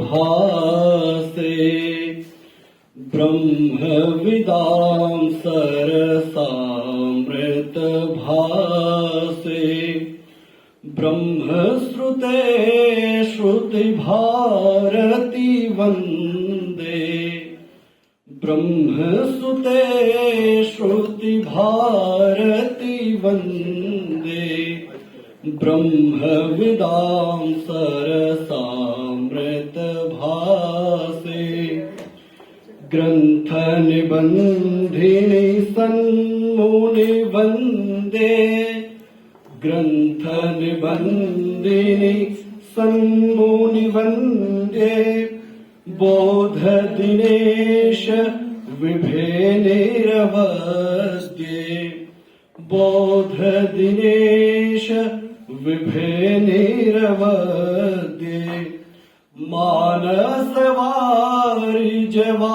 भासे ब्रह्मविदां सरसामृत भासे ब्रह्मश्रुते श्रुतिभारती वन्दे ब्रह्मसुते श्रुतिभारती वन्दे ब्रह्मविदां सरसामृत भासे ग्रन्थनिबन्धिनि सन्मुनि वन्दे ग्रन्थनिबन्धिनि सन्मुनि वन्दे बोधदिनेश विभेनिरवस्ये बोधदिनेश विभेनिरवद्ये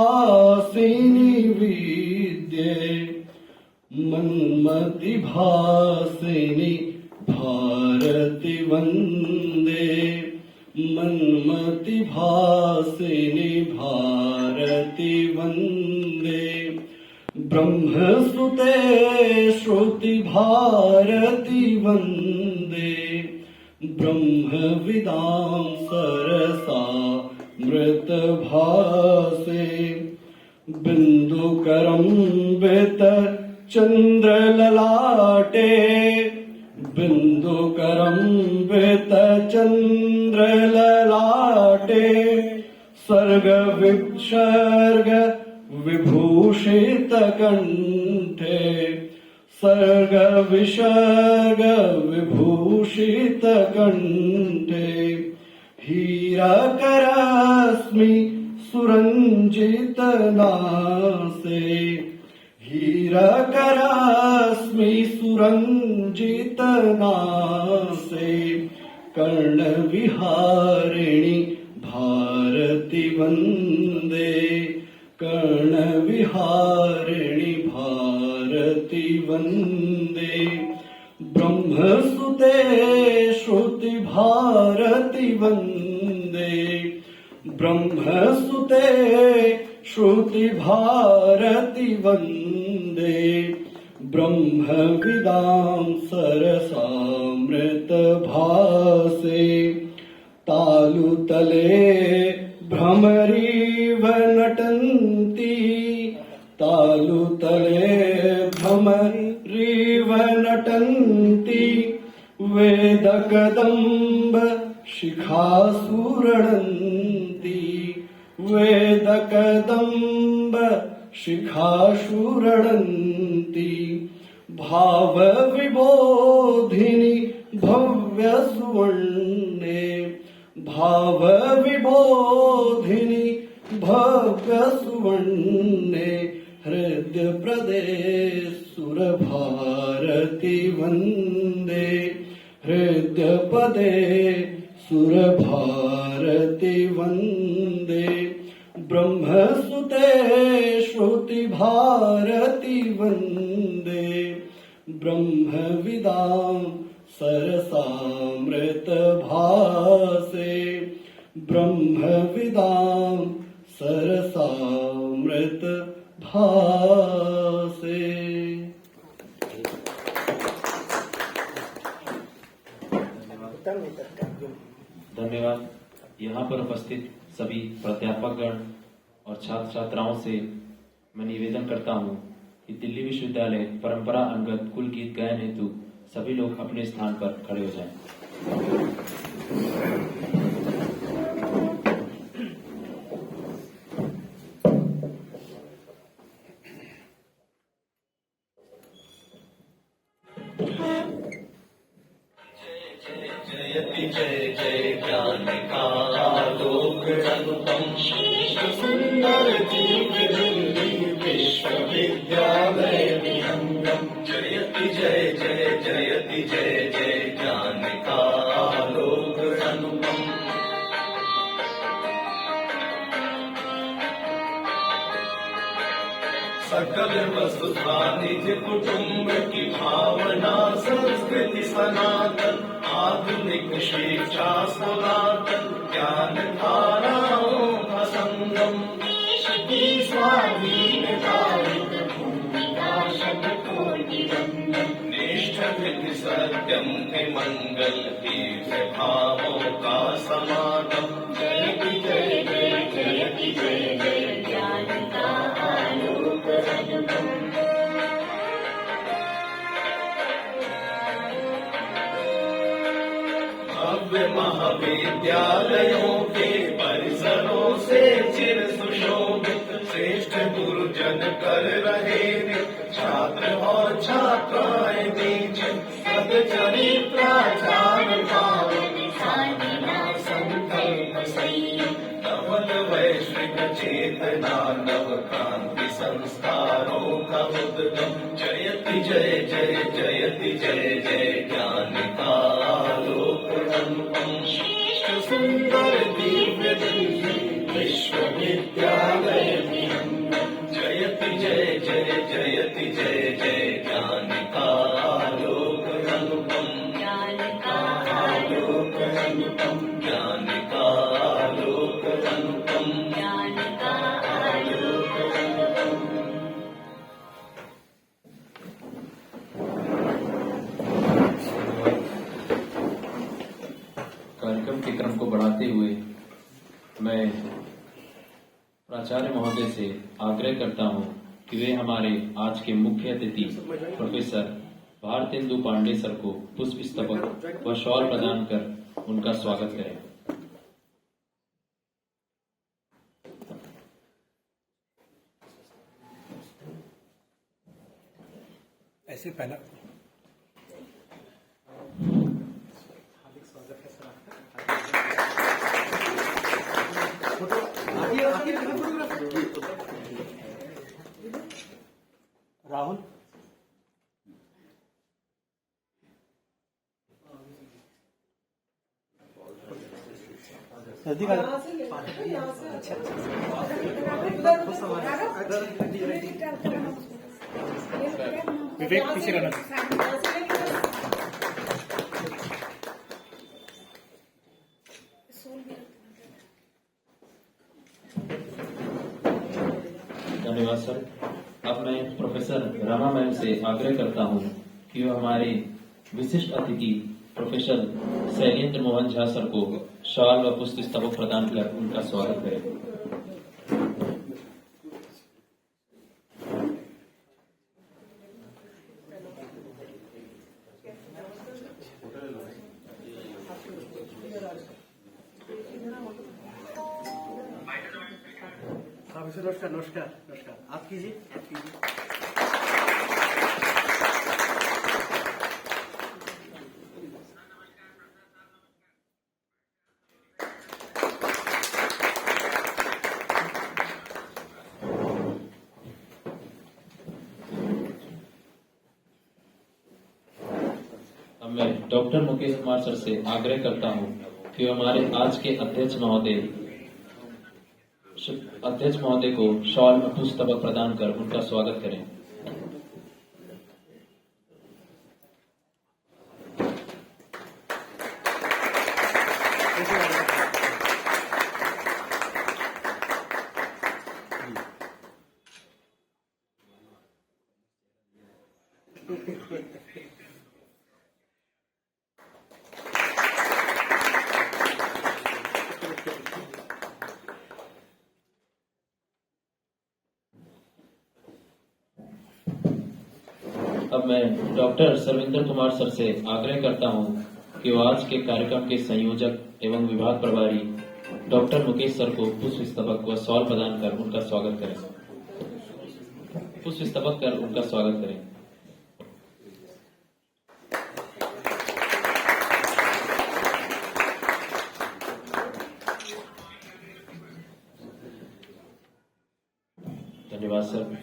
मानसवारिजवासिनि विद्ये मन्मतिभासिनि भारति वन्दे मन्मतिभासिनि भारति वन्दे ब्रह्मसुते श्रुतिभारति वन्दे ब्रह्मविदां सरसामृतभासे बिन्दुकरम्बित चन्द्रललाटे बिन्दुकरम्बित चन्द्रललाटे सर्ग विसर्ग विभूषित कण्ठे सर्ग विसर्ग विभूषित कण्ठे हीरकरश्मि सुरञ्जित नासे हीरकरश्मि सुरञ्जित नासे कर्णविहारिणि भारति वन्दे कर्णविहारिणि भारति वन्दे ब्रह्मसुते श्रुतिभारति वन्दे ब्रह्मसुते श्रुतिभारति वन्दे ब्रह्मविदां सरसामृत भासे तालुतले भ्रमरीव नटन्ति तालुतले भ्रमरीव नटन्ति वेदकदम्ब शिखासुरणन्ति वेदकदम्ब शिखासुरणन्ति भावविबोधिनि भव्यसुवर्णे भावविबोधिनि भव्यसुवर्णे हृदयप्रदे सुरभारति वन्दे हृदयपदे सुरभारति वन्दे ब्रह्मसुते श्रुतिभारति वन्दे ब्रह्मविदां सरसामृत भासे ब्रह्मविदां सरसामृत भासे। धन्यवाद। यहाँ पर उपस्थित सभी प्राध्यापकगण और छात्र छात्राओं से मैं निवेदन करता हूँ कि दिल्ली विश्वविद्यालय परंपरा अंगत कुल गीत गायन हेतु सभी लोग अपने स्थान पर खड़े हो जाएं। जयति जय जय ज्ञान का आलोक अनुपम सुंदर दिव्य विश्वविद्यालय विहंगम जयति जय जय जयति जय जय ज्ञान का आलोक अनुपम सकल वसुधा निज कुटुंब की भावना संस्कृति सनातन आधुनिक शिक्षा सनातन ज्ञान नाट्यम है मंगल तीर्थ भावों का समागम जयति जय जय जयति जय जय ज्ञान का आलोक अनुपम भव्य महाविद्यालयों के परिसरों से चिर सुशोभित श्रेष्ठ गुरुजन कर रहे छात्र और छात्राएं बीच सदचरित्राचार पावन साधना संकल्प संयम नवल वैश्विक चेतना नव क्रांति संस्कारों का उद्गम जयति जय जय जयति जय जय ज्ञान का आलोक अनुपम श्रेष्ठ सुंदर दिव्य विश्वविद्यालय जयति जय जय जयति जय जय ज्ञान का आलोक अनुपम ज्ञान का आलोक अनुपम ज्ञान का आलोक अनुपम ज्ञान का आलोक अनुपम कार्यक्रम के क्रम को बढ़ाते हुए मैं प्राचार्य महोदय से आग्रह करता हूं कि वे हमारे आज के मुख्य अतिथि प्रोफेसर भारतेंदु पांडे सर को पुष्प स्तबक व शॉल प्रदान कर उनका स्वागत करें। ऐसे पहला राहुल नजदीक आ विवेक पीछे रहना। धन्यवाद सर। अब मैं प्रोफेसर रमा मैम से आग्रह करता हूं कि वो हमारे विशिष्ट अतिथि प्रोफेसर शैलेंद्र मोहन झा सर को शॉल व पुष्प स्तबक प्रदान कर उनका स्वागत करें। हाँ नमस्कार नमस्कार नमस्कार आप कीजिए आप कीजिए। अब मैं डॉक्टर मुकेश कुमार सर से आग्रह करता हूं कि हमारे आज के अध्यक्ष महोदय को शॉल में पुष्प स्तबक प्रदान कर उनका स्वागत करें। अब मैं डॉक्टर सर्विंदर कुमार सर से आग्रह करता हूं कि वो आज के कार्यक्रम के संयोजक एवं विभाग प्रभारी डॉक्टर मुकेश सर को पुष्प स्तबक व शॉल प्रदान कर उनका स्वागत करें। पुष्प स्तबक कर उनका स्वागत करें। धन्यवाद सर।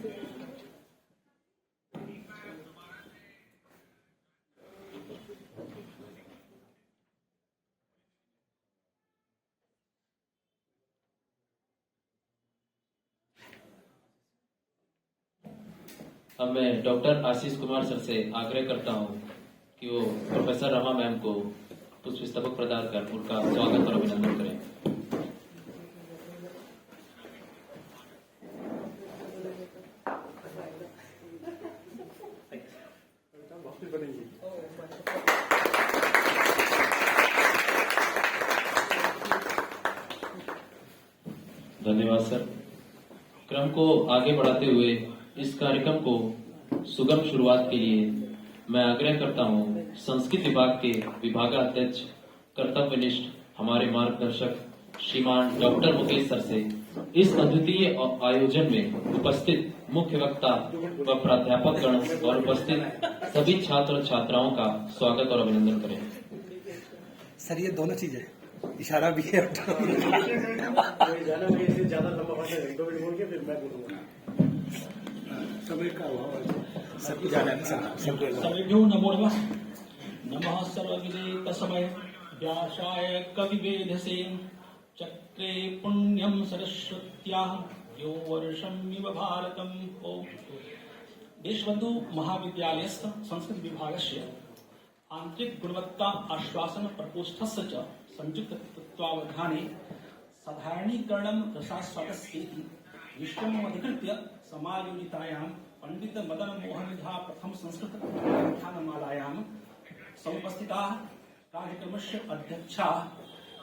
अब मैं डॉक्टर आशीष कुमार सर से आग्रह करता हूं कि वो प्रोफेसर रमा मैम को पुष्प स्तबक प्रदान कर उनका स्वागत और अभिनंदन करें। वापस बनेंगे। धन्यवाद सर। क्रम को आगे बढ़ाते हुए इस कार्यक्रम को सुगम शुरुआत के लिए मैं आग्रह करता हूं संस्कृत विभाग के विभागाध्यक्ष कर्तव्यनिष्ठ हमारे मार्गदर्शक श्रीमान डॉक्टर मुकेश सर से इस अद्वितीय आयोजन में उपस्थित मुख्य वक्ता व प्राध्यापक गण और उपस्थित सभी छात्र और छात्राओं का स्वागत और अभिनंदन करें। सर ये दोनों चीजें इशारा भी है ज्यादा लंबा भाषण 2 मिनट बोल के फिर मैं बोलूंगा समय का अभाव सबको जाना है सर्वेभ्यो नमो नमः। नमः सर्वविदे तस्मै व्यासाय कविवेधसे चक्रे पुण्यं सरस्वत्याः यो वर्षमिव भारतम्। ओम देशबंधु महाविद्यालयस्थ संस्कृत विभागस्य आंतरिक गुणवत्ता आश्वासन प्रकोष्ठस्य च संयुक्त तत्त्वावधाने साधारणीकरणं रसास्वादस्येति विषयमधिकृत्य समायोजितायां पंडित मदन मोहन झा प्रथम संस्कृत व्याख्यानमालायां समुपस्थिताः कार्यक्रमस्य अध्यक्षाः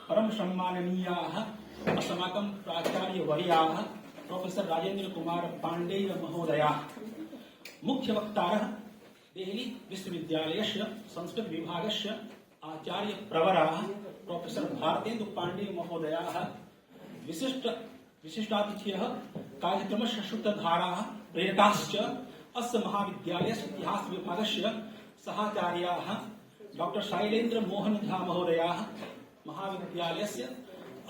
परम सम्माननीयाः अस्माकं प्राचार्यवर्याः प्रोफेसर राजेंद्र कुमार पांडेय महोदयाः, मुख्य वक्तारः देहली विश्वविद्यालयस्य संस्कृत विभागस्य आचार्य प्रवराः प्रोफेसर भारतेन्दु पांडेय महोदयाः, विशिष्टातिथयः कार्यक्रमस्य सूत्रधाराः प्रेरकाश्च अस्य महाविद्यालयस्य इतिहास विभागस्य सहाचार्याः डॉक्टर शैलेन्द्र मोहन झा महोदयाः, महाविद्यालयस्य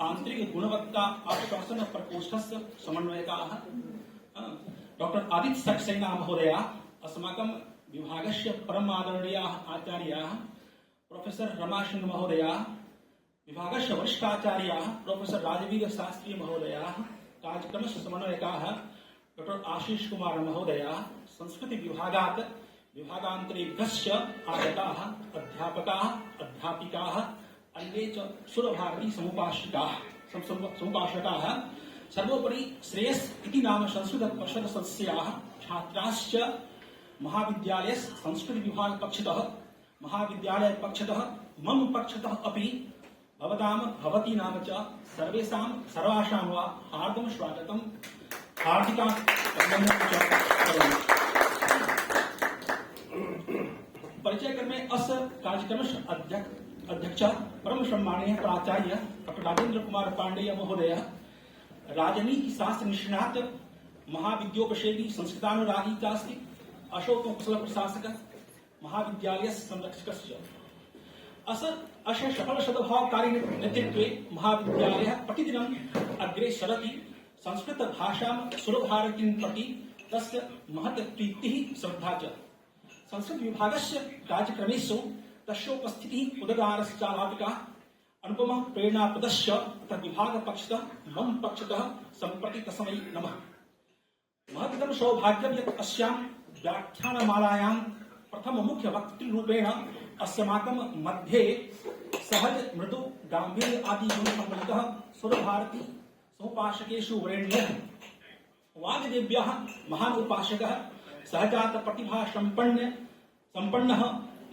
आंतरिक गुणवत्ता आश्वासन प्रकोष्ठस्य समन्वयकाः डॉक्टर आदित्य सक्सेना महोदयाः, अस्माकं विभागस्य परम आदरणीयाः आचार्याः प्रोफेसर रमासिंह महोदयाः, विभागस्य वरिष्ठाचार्याः प्रोफेसर राजवीर शास्त्री महोदयाः, कार्यक्रमस्य समन्वयकाः डॉक्टर आशीष कुमार महोदयाः, संस्कृति विभागात् विभागान्तरेभ्यश्च आगताः अध्यापकाः अध्यापिकाः अन्ये च सुरभारती समुपासकाः सर्वोपरि श्रेयस इति नाम संस्कृत परिषद सदस्याः छात्राश्च महाविद्यालय संस्कृत विभाग पक्षतः महाविद्यालय पक्षतः मम पक्षतः अपि भवतां भवती नाम च सर्वेषां सर्वासां वा हार्दं स्वागतं हार्दिकां अभिनन्दनं च करोमि। परिचय क्रमे अस्य कार्यक्रमस्य अध्यक्ष परम सम्मानीय प्राचार्य डॉक्टर राजेंद्र कुमार पांडेय महोदय, राजनीति शास्त्र निष्णात महाविद्योपसेवी संस्कृतानुरागी चास्ति, अशोक कुशल प्रशासक महाविद्यालय संरक्षकस्य अस्य सफल सद्भावकारी नेतृत्वे महाविद्यालयः प्रतिदिनम् अग्रे सरति। संस्कृत भाषां सुरभारतीं प्रति तस्य महत् प्रीतिः श्रद्धा च। संस्कृत विभागस्य कार्यक्रमेषु तस्योपस्थितिः उदगारश्चालापिका अनुपमः प्रेरणाप्रदश्च तद्विभाग पक्षतः मम पक्षतः सम्प्रति तस्मै नमः। महत्तम सौभाग्यं यत् अस्यां व्याख्यानमालायां प्रथम मुख्य वक्तृरूपेण अस्माकं मध्ये सहज मृदु गांभीर्य आदि गुणसम्मिलितः सुरभारती समुपासकेषु वरेण्यः वाग्देव्यः महान् उपासकः सहजात प्रतिभा संपन्नः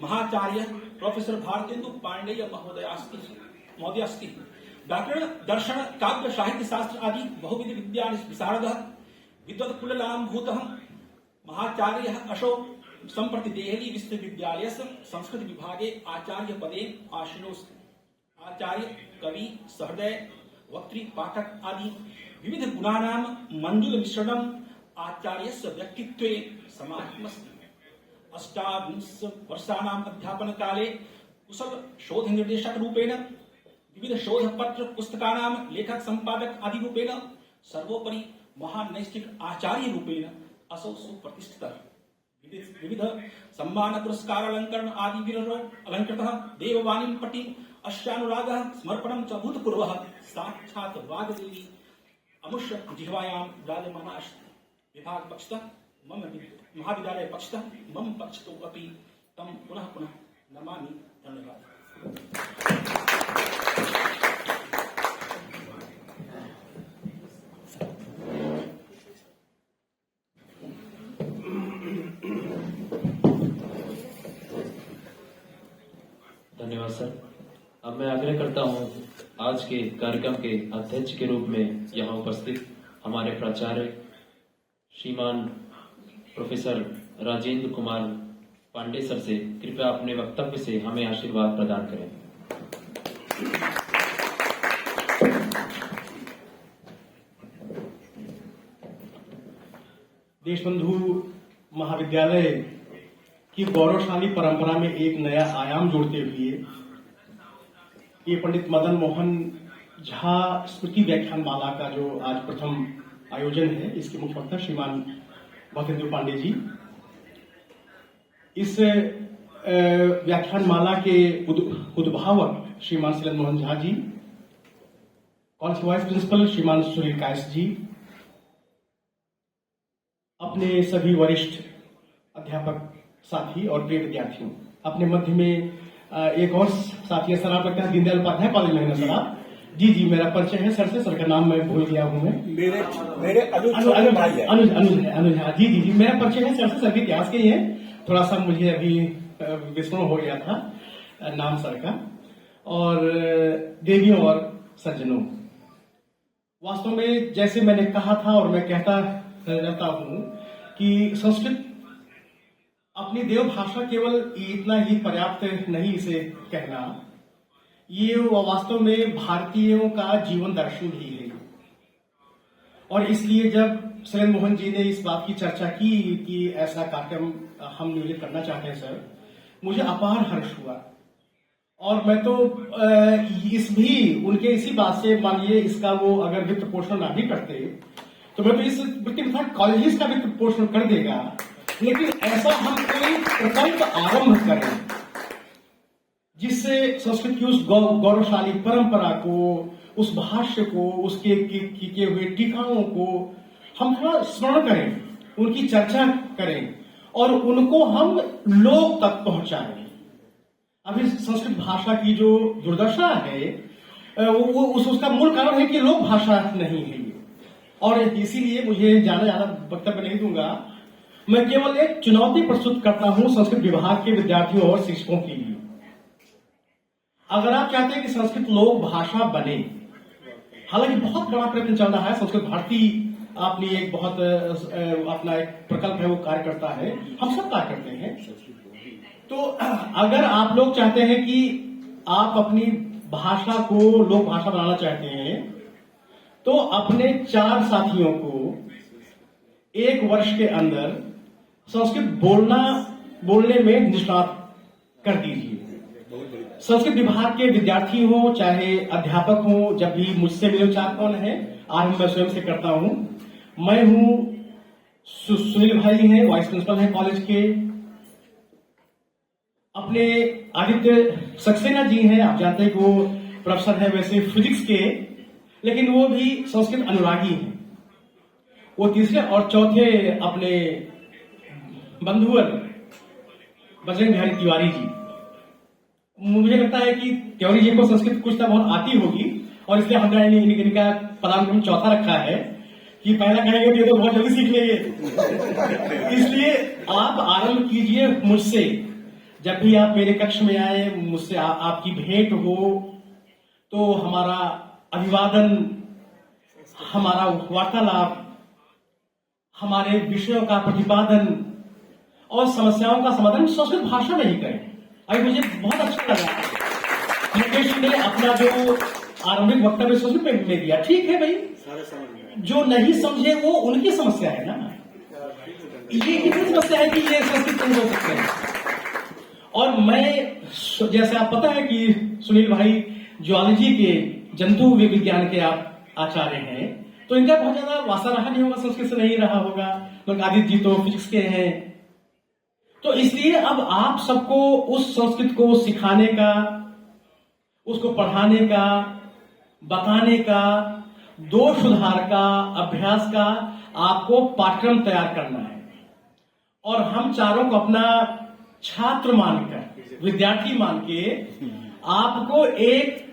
महाचार्य प्रोफेसर भारतेन्दु पांडेय महोदय अस्ति। व्याकरण दर्शन काव्य साहित्य शास्त्र आदि बहुविध विद्या विशारदः विद्वत्कुललाम्भूतः महाचार्यः असौ सम्प्रति देहली विश्वविद्यालयस्य संस्कृत विभागे आचार्य पदे आसीनोऽस्ति। आचार्य कवि सहृदय वक्तृ पाठक आदि विविध गुणानां मंजुल मिश्रणम् आचार्यस्य व्यक्तित्वे समाहितमस्ति। 28 वर्षाणाम् अध्यापन काले कुशल शोध निर्देशक रूपेण विविध शोध पत्र पुस्तकानां लेखक संपादक आदि रूपेण सर्वोपरि महान नैष्ठिक आचार्य रूपेण असौ सुप्रतिष्ठितः। विविध सम्मान पुरस्कार अलंकरण आदि विररो अलंकृतः। देववाणीं प्रति अस्यानुरागः समर्पणं च भूतपूर्वः साक्षात् वाग्देवी अमुष्य जिह्वायां विराजमानः अस्ति। विभाग पक्षतः मम महाविद्यालय पक्षतः मम पक्षतो अपि तं पुनः पुनः नमामि। धन्यवाद। धन्यवाद सर। अब मैं आग्रह करता हूं आज के कार्यक्रम के अध्यक्ष के रूप में यहाँ उपस्थित हमारे प्राचार्य श्रीमान प्रोफेसर राजेंद्र कुमार पांडे सर से कृपया अपने वक्तव्य से हमें आशीर्वाद प्रदान करें। देशबंधु महाविद्यालय की गौरवशाली परंपरा में एक नया आयाम जोड़ते हुए ये पंडित मदन मोहन झा स्मृति व्याख्यान माला का जो आज प्रथम आयोजन है, इसके मुख्य वक्ता श्रीमान भक्तेंद्र पांडे जी, इस व्याख्यान माला के उद्भावक श्रीमान Sunil Mohan Jha ji, college vice principal श्रीमान सुनील कायस जी, अपने सभी वरिष्ठ अध्यापक साथी और प्रिय विद्यार्थियों, अपने मध्य में एक और साथी है सर, आप लगता है दीनदयाल उपाध्याय कॉलेज में है ना सर आप? जी जी, मेरा परिचय है सर से, सर का नाम मैं भूल गया हूँ मैं। मेरे अनुज हाँ जी जी जी, मेरा परिचय है सर से, सर के इतिहास के ही है, थोड़ा सा मुझे अभी विस्मरण हो गया था नाम सर का। और देवियों और सज्जनों, वास्तव में जैसे मैंने कहा था और मैं कहता रहता हूँ कि संस्कृत अपनी देव भाषा केवल इतना ही पर्याप्त नहीं इसे कहना, ये वास्तव में भारतीयों का जीवन दर्शन भी है। और इसलिए जब सुनील मोहन जी ने इस बात की चर्चा की कि ऐसा कार्यक्रम हम नियोजित करना चाहते हैं सर, मुझे अपार हर्ष हुआ। और मैं तो उनके इसी बात से, मानिए इसका वो अगर वित्त पोषण ना भी करते तो मैं तो इस वृत्ति के साथ कॉलेज का वित्त पोषण कर देगा, लेकिन ऐसा हम कोई प्रकल्प आरंभ करें जिससे संस्कृत की उस गौरवशाली परंपरा को, उस भाष्य को, उसके किए हुए टीकाओं को हम थोड़ा स्मरण करें, उनकी चर्चा करें और उनको हम लोग तक पहुंचाएं। अभी संस्कृत भाषा की जो दुर्दशा है उसका मूल कारण है कि लोक भाषा नहीं है ये। और इसीलिए मुझे ज्यादा वक्तव्य नहीं दूंगा, मैं केवल एक चुनौती प्रस्तुत करता हूं संस्कृत विभाग के विद्यार्थियों और शिक्षकों के लिए। अगर आप चाहते हैं कि संस्कृत लोक भाषा बने, हालांकि बहुत बड़ा प्रयत्न चल रहा है, संस्कृत भारती अपनी एक बहुत अपना एक प्रकल्प है, वो कार्य करता है, हम सब कार्य करते हैं। तो अगर आप लोग चाहते हैं कि आप अपनी भाषा को लोक भाषा बनाना चाहते हैं, तो अपने 4 साथियों को 1 वर्ष के अंदर संस्कृत बोलने में निष्णात कर दीजिए। संस्कृत विभाग के विद्यार्थी हो चाहे अध्यापक हो, जब भी मुझसे मिले 4 कौन है, आरंभ मैं स्वयं से करता हूं। मैं हूं, सुनील भाई हैं, वाइस प्रिंसिपल हैं कॉलेज के, अपने आदित्य सक्सेना जी हैं, आप जानते हैं कि वो प्रोफेसर है वैसे फिजिक्स के, लेकिन वो भी संस्कृत अनुरागी हैं। वो तीसरे और चौथे अपने बंधुवर बजरंग बिहारी तिवारी जी। मुझे लगता है कि तिवारी जी को संस्कृत कुछ तो बहुत आती होगी और इसलिए हमने इनका पदानुक्रम चौथा रखा है कि पहला कहेंगे कि ये तो बहुत जल्दी सीख लेंगे। इसलिए आप आरंभ कीजिए मुझसे, जब भी आप मेरे कक्ष में आए, मुझसे आपकी भेंट हो, तो हमारा अभिवादन, हमारा वार्तालाप, हमारे विषयों का प्रतिपादन और समस्याओं का समाधान संस्कृत भाषा में ही करें। अभी मुझे बहुत अच्छा लगा मुकेश ने अपना जो आरंभिक वक्तव्य संस्कृत में दिया। ठीक है भाई, जो नहीं समझे वो उनकी समस्या है ना, ये कितनी समस्या है कि ये संस्कृत नहीं हो सकते हैं। और मैं, जैसे आप पता है कि सुनील भाई ज्वालॉजी के, जंतु विज्ञान के आप आचार्य हैं, तो इनका बहुत ज्यादा वास्ता रहा नहीं होगा, संस्कृत से नहीं रहा होगा। तो आदित्य जी तो फिजिक्स के हैं, तो इसलिए अब आप सबको उस संस्कृत को सिखाने का, उसको पढ़ाने का, बताने का, दोष सुधार का, अभ्यास का आपको पाठ्यक्रम तैयार करना है। और हम चारों को अपना छात्र मानकर, विद्यार्थी मान के आपको एक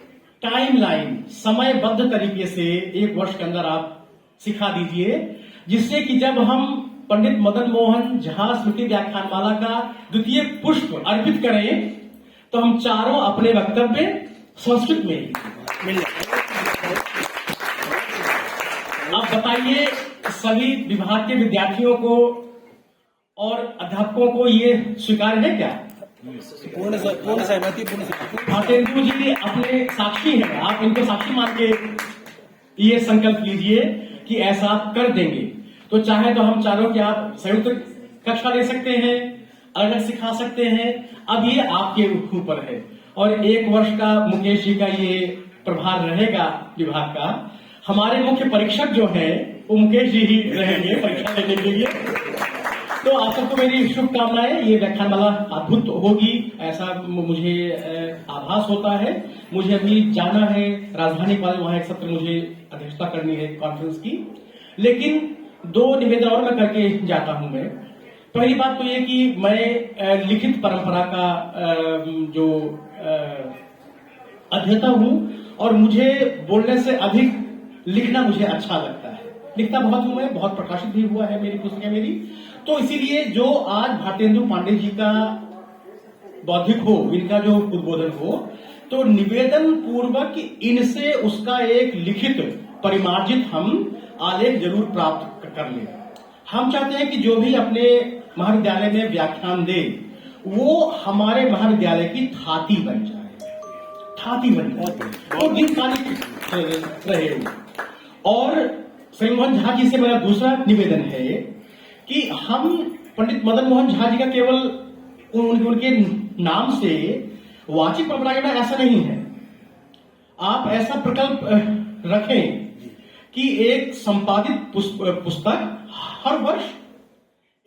टाइमलाइन, समयबद्ध तरीके से 1 वर्ष के अंदर आप सिखा दीजिए, जिससे कि जब हम पंडित मदन मोहन झा स्मृति व्याख्यानमाला का 2य पुष्प अर्पित करें तो हम चारों अपने वक्तव्य संस्कृत में आप बताइए, सभी विभाग के विद्यार्थियों को और अध्यापकों को ये स्वीकार है क्या? भातेंदु जी अपने साक्षी हैं, आप इनको साक्षी मान के ये संकल्प लीजिए कि ऐसा आप कर देंगे। तो चाहे तो हम चारों के आप संयुक्त कक्षा ले सकते हैं, अलग सिखा सकते हैं, अब ये आपके ऊपर है। और 1 वर्ष का मुकेश जी का ये प्रभार रहेगा विभाग का। हमारे मुख्य परीक्षक जो है वो मुकेश जी ही रहेंगे परीक्षा लेने के लिए। तो आप सबको मेरी शुभकामनाएं। ये व्याख्यानमाला अद्भुत होगी ऐसा मुझे आभास होता है। मुझे अभी जाना है राजधानी कॉलेज, वहां एक सत्र मुझे अध्यक्षता करनी है कॉन्फ्रेंस की। लेकिन 2 निवेदन और मैं करके जाता हूं। मैं पहली बात तो ये कि मैं लिखित परंपरा का जो अध्येता हूं और मुझे बोलने से अधिक लिखना मुझे अच्छा लगता है। लिखता बहुत हूं मैं, बहुत प्रकाशित भी हुआ है मेरी पुस्तकें मेरी। तो इसीलिए जो आज भारतेंदु पांडे जी का बौद्धिक हो, इनका जो उद्बोधन हो, तो निवेदन पूर्वक इनसे उसका एक लिखित परिमार्जित हम आलेख जरूर प्राप्त कर लें। हम चाहते हैं कि जो भी अपने महाविद्यालय में व्याख्यान दे वो हमारे महाविद्यालय की थाती बन जाए, थाती बन जाए, वो दीर्घकालिक रहे। और श्री मोहन झा जी से मेरा दूसरा निवेदन है कि हम पंडित मदन मोहन झा जी का केवल उनके नाम से वाचिक परंपरा का ऐसा नहीं है। आप ऐसा प्रकल्प रखें कि एक संपादित पुस्तक हर वर्ष,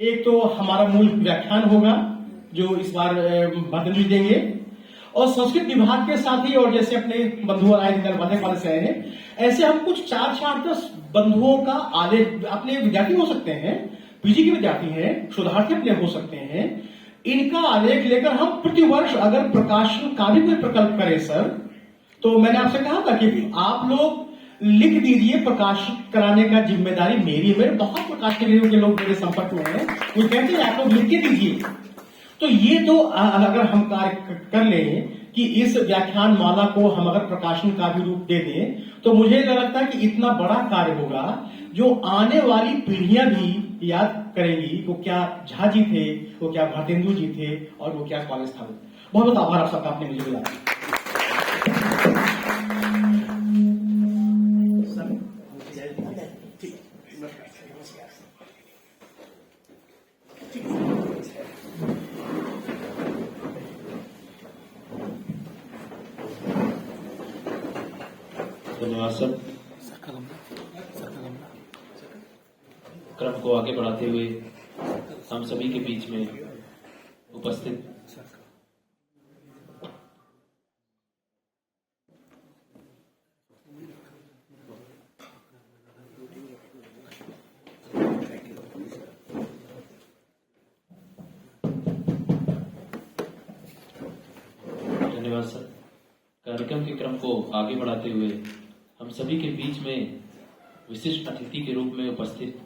एक तो हमारा मूल व्याख्यान होगा जो इस बार भारतेंदु जी देंगे, और संस्कृत विभाग के साथ ही, और जैसे अपने बंधु आए कॉलेज से आए हैं, ऐसे हम कुछ 4-10 बंधुओं का आलेख, अपने विद्यार्थी हो सकते हैं, पीजी के विद्यार्थी हैं, शोधार्थी अपने हो सकते हैं, इनका आलेख लेकर हम प्रतिवर्ष अगर प्रकाशन का भी कोई प्रकल्प करें सर, तो मैंने आपसे कहा था कि आप लोग लिख दीजिए, प्रकाशित कराने का जिम्मेदारी मेरी है। मेरे बहुत प्रकाशक के लोग मेरे संपर्क में हैं, वो कहते हैं आप लोग लिख के दीजिए। तो ये तो अगर हम कार्य कर लें कि इस व्याख्यान माला को हम अगर प्रकाशन का भी रूप दे दें, तो मुझे लगता है कि इतना बड़ा कार्य होगा जो आने वाली पीढ़ियां भी याद करेंगी वो क्या झा जी थे, वो क्या भारतेंदु जी थे, और वो क्या कॉलेज था। बहुत बहुत आभार आप सबका, आपने मुझे बुलाया। धन्यवाद सर। क्रम को आगे बढ़ाते हुए हम सभी के बीच में उपस्थित धन्यवाद सर। कार्यक्रम के क्रम को आगे बढ़ाते हुए हम सभी के बीच में विशिष्ट अतिथि के रूप में उपस्थित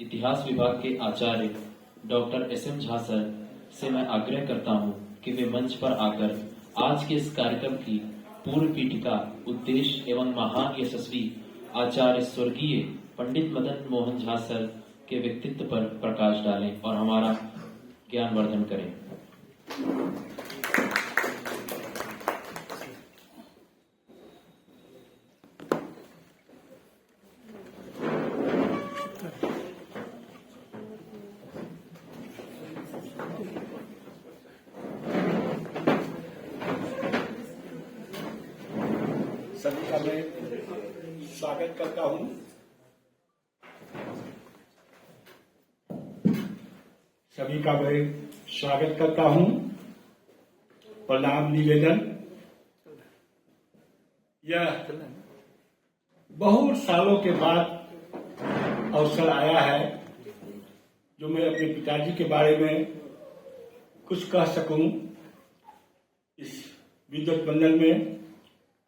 इतिहास विभाग के आचार्य डॉक्टर SM झा सर से मैं आग्रह करता हूं कि वे मंच पर आकर आज के इस कार्यक्रम की पूर्व पीठिका, उद्देश्य एवं महान यशस्वी आचार्य स्वर्गीय पंडित मदन मोहन झा सर के व्यक्तित्व पर प्रकाश डालें और हमारा ज्ञानवर्धन करें। सभी का मैं स्वागत करता हूं। सभी का मैं स्वागत करता हूं। प्रणाम निवेदन। यह बहुत सालों के बाद अवसर आया है जो मैं अपने पिताजी के बारे में कुछ कह सकूं इस विद्वत मंडल में,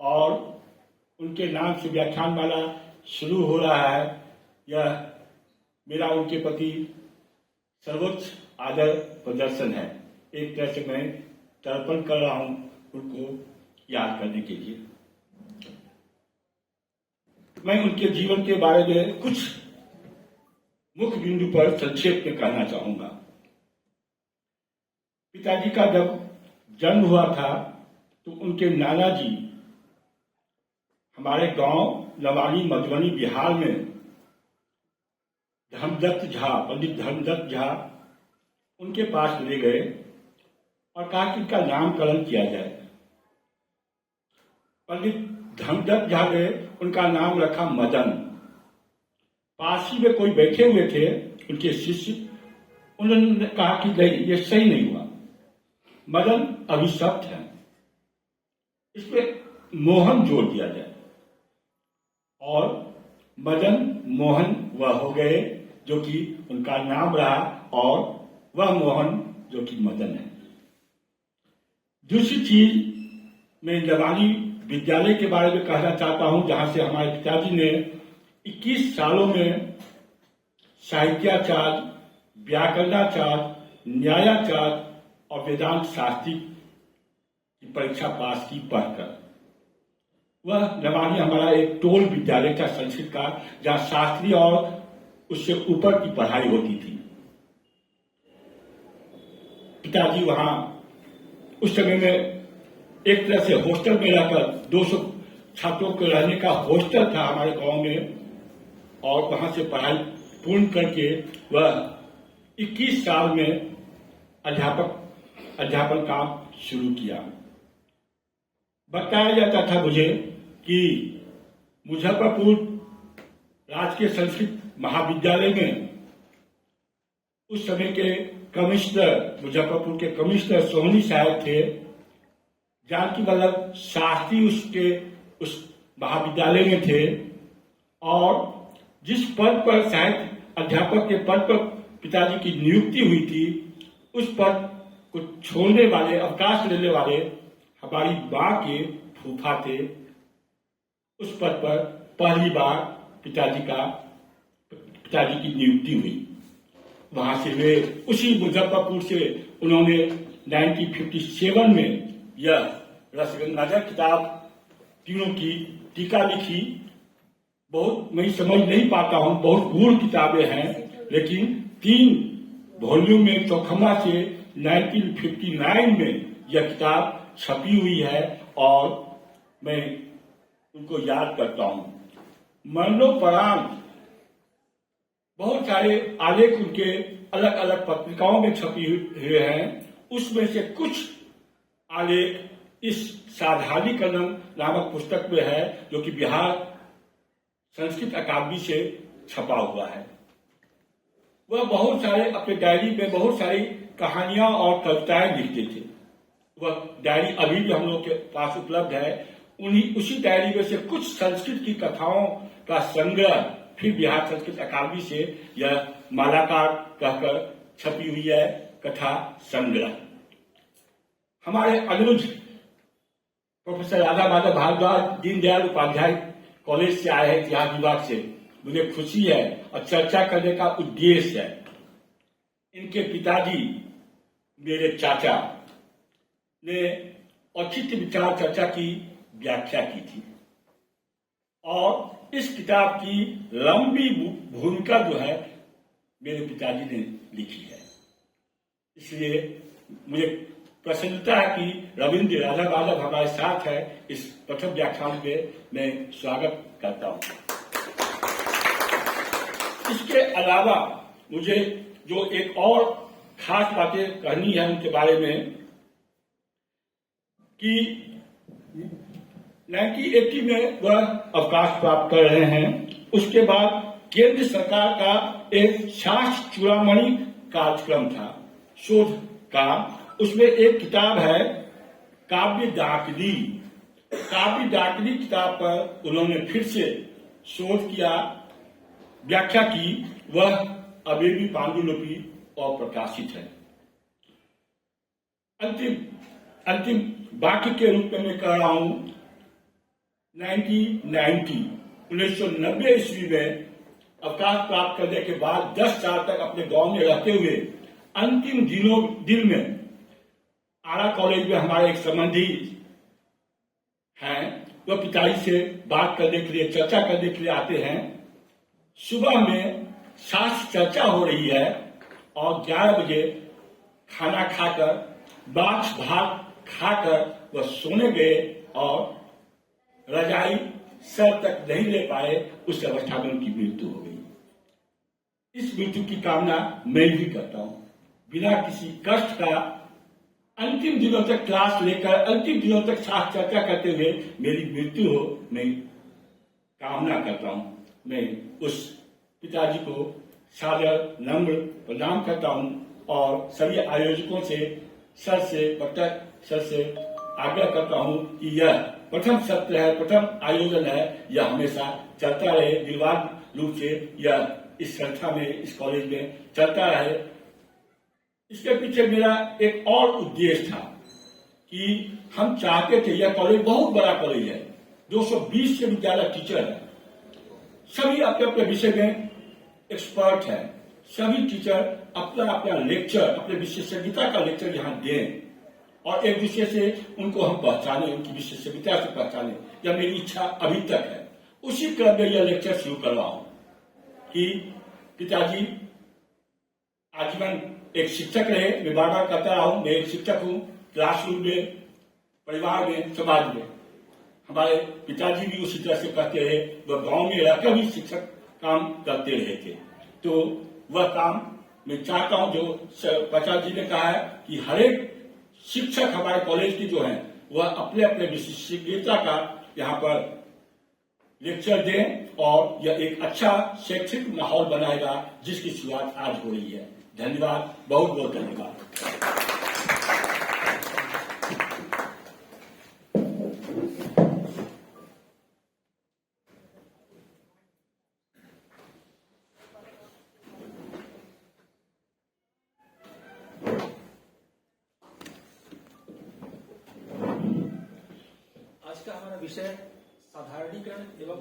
और उनके नाम से व्याख्यानमाला शुरू हो रहा है। यह मेरा उनके प्रति सर्वोच्च आदर प्रदर्शन है। एक तरह से मैं तर्पण कर रहा हूं उनको याद करने के लिए। मैं उनके जीवन के बारे में कुछ मुख्य बिंदु पर संक्षेप में कहना चाहूंगा। पिताजी का जब जन्म हुआ था तो उनके नाना जी हमारे गांव लवानी मधुबनी बिहार में धर्मदत्त झा, पंडित धर्मदत्त झा, उनके पास ले गए और कहा कि इनका नामकरण किया जाए। पंडित धर्मदत्त झा ने उनका नाम रखा मदन। पास ही में कोई बैठे हुए थे उनके शिष्य, उन्होंने कहा कि नहीं, ये सही नहीं हुआ, मदन अभिशप्त है, इसमें मोहन जोड़ दिया जाए। और मदन मोहन वह हो गए जो कि उनका नाम रहा, और वह मोहन जो कि मदन है। दूसरी चीज मैं लवानी विद्यालय के बारे में कहना चाहता हूं, जहां से हमारे पिताजी ने 21 सालों में साहित्याचार्य, व्याकरणाचार्य, न्यायाचार्य और वेदांत शास्त्री की परीक्षा पास की पढ़कर। वह लवानी हमारा एक टोल विद्यालय था संस्कृत का, जहां शास्त्री और उससे ऊपर की पढ़ाई होती थी। पिताजी वहां उस समय में एक तरह से हॉस्टल में रहकर 200 छात्रों के रहने का हॉस्टल था हमारे गांव में, और वहां से पढ़ाई पूर्ण करके वह 21 साल में अध्यापन काम शुरू किया। बताया जाता था मुझे कि मुजफ्फरपुर राजकीय संस्कृत महाविद्यालय में उस समय के कमिश्नर, मुजफ्फरपुर के कमिश्नर सोहनी साहब थे। जानकी वल्लभ शास्त्री उस महाविद्यालय में थे, और जिस पद पर साहित्य अध्यापक के पद पर पिताजी की नियुक्ति हुई थी, उस पद को छोड़ने वाले, अवकाश लेने वाले हमारी मां के फूफा थे। उस पद पर पहली बार पिताजी की नियुक्ति हुई। वहां से वे उसी मुजफ्फरपुर से उन्होंने 1957 में यह रसगंगाधर किताब तीनों की टीका लिखी। बहुत मैं समझ नहीं पाता हूं, बहुत गूढ़ किताबें हैं, लेकिन 3 वॉल्यूम में चौखमा से 1959 में यह किताब छपी हुई है, और मैं उनको याद करता हूं। मरणोपरांत बहुत सारे आलेख उनके अलग अलग पत्रिकाओं में छपी हुए हैं। उसमें से कुछ आलेख इस साधारणीकरण नामक पुस्तक में है, जो कि बिहार संस्कृत अकादमी से छपा हुआ है। वह बहुत सारे अपने डायरी में बहुत सारी कहानियां और कविताएं लिखते थे। वह डायरी अभी भी हम लोग के पास उपलब्ध है। उसी डायरी में से कुछ संस्कृत की कथाओं का संग्रह फिर बिहार संस्कृत अकादमी से यह मालाकार कहकर छपी हुई है, कथा संग्रह। हमारे अनुज प्रोफेसर राधा माधव भारद्वाज दीनदयाल उपाध्याय कॉलेज से आए हैं, इतिहास विभाग से। मुझे खुशी है और चर्चा करने का उद्देश्य है। इनके पिताजी मेरे चाचा ने औचित्य विचार चर्चा की व्याख्या की थी, और इस किताब की लंबी भूमिका जो है मेरे पिताजी ने लिखी है। इसलिए मुझे प्रसन्नता है कि रविंद्र राधा माधव हमारे साथ है। इस प्रथम व्याख्यान में मैं स्वागत करता हूं। इसके अलावा मुझे जो एक और खास बातें कहनी है उनके बारे में, कि 1980 में वह अवकाश प्राप्त कर रहे हैं। उसके बाद केंद्र सरकार का एक शास्त्र चूड़ामणि कार्यक्रम था शोध का। उसमें एक किताब है काव्य डाकली। काव्य डाकली किताब पर उन्होंने फिर से शोध किया, व्याख्या की। वह अभी भी पांडुलिपि और प्रकाशित है। अंतिम वाक्य के रूप में मैं कह रहा हूं, 1990 ईस्वी में अवकाश प्राप्त करने के बाद 10 साल तक अपने गांव में रहते हुए अंतिम दिन में आरा कॉलेज में हमारे एक संबंधी हैं, वह पिताजी से बात करने के लिए, चर्चा करने के लिए आते हैं। सुबह में शास्त्र चर्चा हो रही है और 11 बजे खाना खाकर, मांस भात खाकर वह सोने गए और रजाई सर तक नहीं ले पाए। उस अवस्था में उनकी मृत्यु हो गई। इस मृत्यु की कामना मैं भी करता हूं, बिना किसी कष्ट का। अंतिम दिनों तक क्लास लेकर, अंतिम दिनों तक साथ चर्चा करते हुए मेरी मृत्यु हो, मैं कामना करता हूं। मैं उस पिताजी को सादर नम्र प्रणाम करता हूं और सभी आयोजकों से, सर से, वक्ता सर से आग्रह करता हूं कि यह प्रथम सत्र है, प्रथम आयोजन है, यह हमेशा चलता रहे, निर्बाध रूप से यह इस संस्था में, इस कॉलेज में चलता रहे। इसके पीछे मेरा एक और उद्देश्य था कि हम चाहते थे, यह कॉलेज बहुत बड़ा कॉलेज है, 220 से भी ज्यादा टीचर है, सभी अपने अपने विषय में एक्सपर्ट है। सभी टीचर अपना अपना लेक्चर, अपने विशेषज्ञता का लेक्चर यहाँ दें और एक दूसरे से उनको हम पहचाने, उनकी विशेषज्ञता से पहचाने। यह मेरी इच्छा अभी तक है। उसी क्रम में यह लेक्चर शुरू करवाऊं कि पिताजी आजीवन एक शिक्षक रहे। मैं बार बार कहता रहा हूं, मैं एक शिक्षक हूं, क्लासरूम में, परिवार में, समाज में। हमारे पिताजी भी उसी तरह से कहते रहे, वह गांव में रहकर भी शिक्षक काम करते रहे थे। तो वह काम मैं चाहता हूं, जो पिताजी ने कहा है कि हर एक शिक्षक हमारे कॉलेज की जो है वह अपने अपने विशेषज्ञता का यहाँ पर लेक्चर दें और यह एक अच्छा शैक्षिक माहौल बनाएगा, जिसकी शुरुआत आज हो रही है। धन्यवाद, बहुत बहुत धन्यवाद। आज का हमारा विषय साधारणीकरण एवं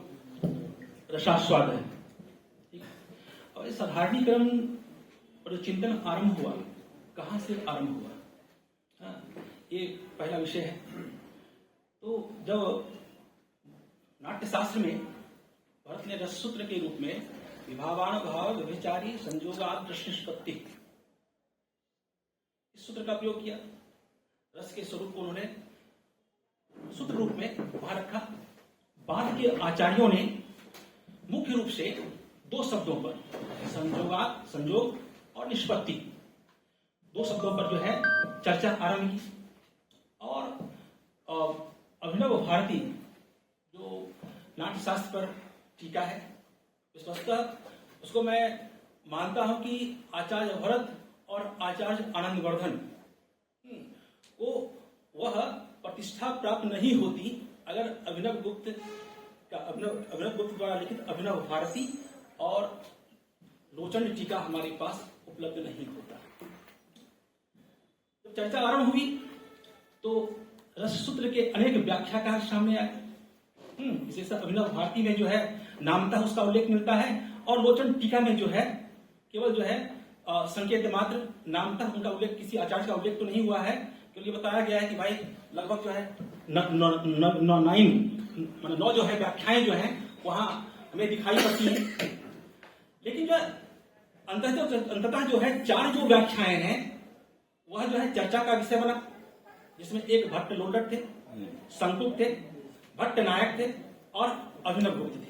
रसास्वाद है। ठीक, और इस साधारणीकरण और जो चिंतन आरंभ हुआ, कहाँ से आरंभ हुआ, हाँ, ये पहला विषय है। तो जब नाट्यशास्त्र में भरत ने रस सूत्र के रूप में विभावान भाव व्यभिचारी संयोगात दृष्टि निष्पत्ति, इस सूत्र का प्रयोग किया। रस के स्वरूप को उन्होंने सूत्र रूप में वहां रखा। बाद के आचार्यों ने मुख्य रूप से दो शब्दों पर, संयोगात, संयोग और निष्पत्ति, दो शब्दों पर जो है चर्चा आरंभ की। और अभिनव भारती जो नाट्यशास्त्र पर टीका है, वस्तुतः उसको मैं मानता हूं कि आचार्य भरत और आचार्य आनंदवर्धन को वह प्रतिष्ठा प्राप्त नहीं होती अगर अभिनव गुप्त द्वारा लिखित अभिनव भारती और लोचन टीका हमारे पास उपलब्ध नहीं होता। जब चर्चा आरंभ हुई तो रस सूत्र के अनेक व्याख्याकार सामने आए। विशेषतः अभिनव भारती में जो है नामतः उसका उल्लेख मिलता है और लोचन टीका में जो है केवल जो है संकेत मात्र, नामतः उनका उल्लेख, किसी आचार्य का उल्लेख तो नहीं हुआ है। क्योंकि बताया गया है कि भाई लगभग जो है 9 जो है व्याख्याएं जो है वहां हमें दिखाई पड़ती है। लेकिन जो अंततः जो है 4 जो व्याख्याएं हैं वह जो है चर्चा का विषय बना, जिसमें एक भट्ट लोडट थे, संकुक थे, भट्ट नायक थे और अभिनव गुप्त थे।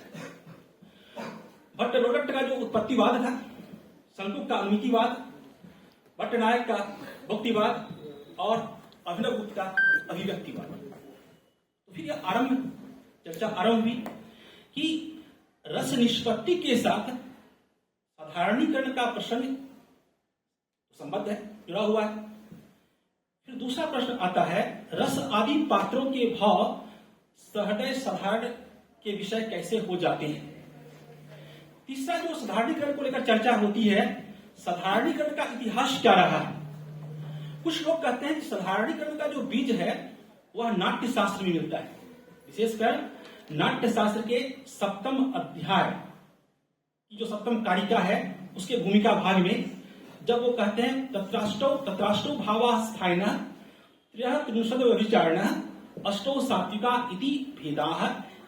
भट्ट लोडट का जो उत्पत्तिवाद था, संकुक का अनुमितिवाद, भट्ट नायक का भुक्तिवाद और अभिनव गुप्त का अभिव्यक्तिवाद। तो फिर यह चर्चा आरंभ हुई कि रस निष्पत्ति के साथ साधारणीकरण का प्रसंग संबद्ध है, जुड़ा हुआ है। फिर दूसरा प्रश्न आता है, रस आदि पात्रों के भाव सहृदय साधारण के विषय कैसे हो जाते हैं। तीसरा जो साधारणीकरण को लेकर चर्चा होती है, साधारणीकरण का इतिहास क्या रहा है। कुछ लोग कहते हैं कि साधारणीकरण का जो बीज है वह नाट्य शास्त्र में मिलता है, विशेषकर नाट्य शास्त्र के 7वें अध्याय की जो 7वीं कारिका है उसके भूमिका भाग में, जब वो कहते हैं तत्राष्टो भावा स्थायिनः त्रयः त्रिंशद व्यभिचारिणः अष्टौ सात्विका इति भेदाः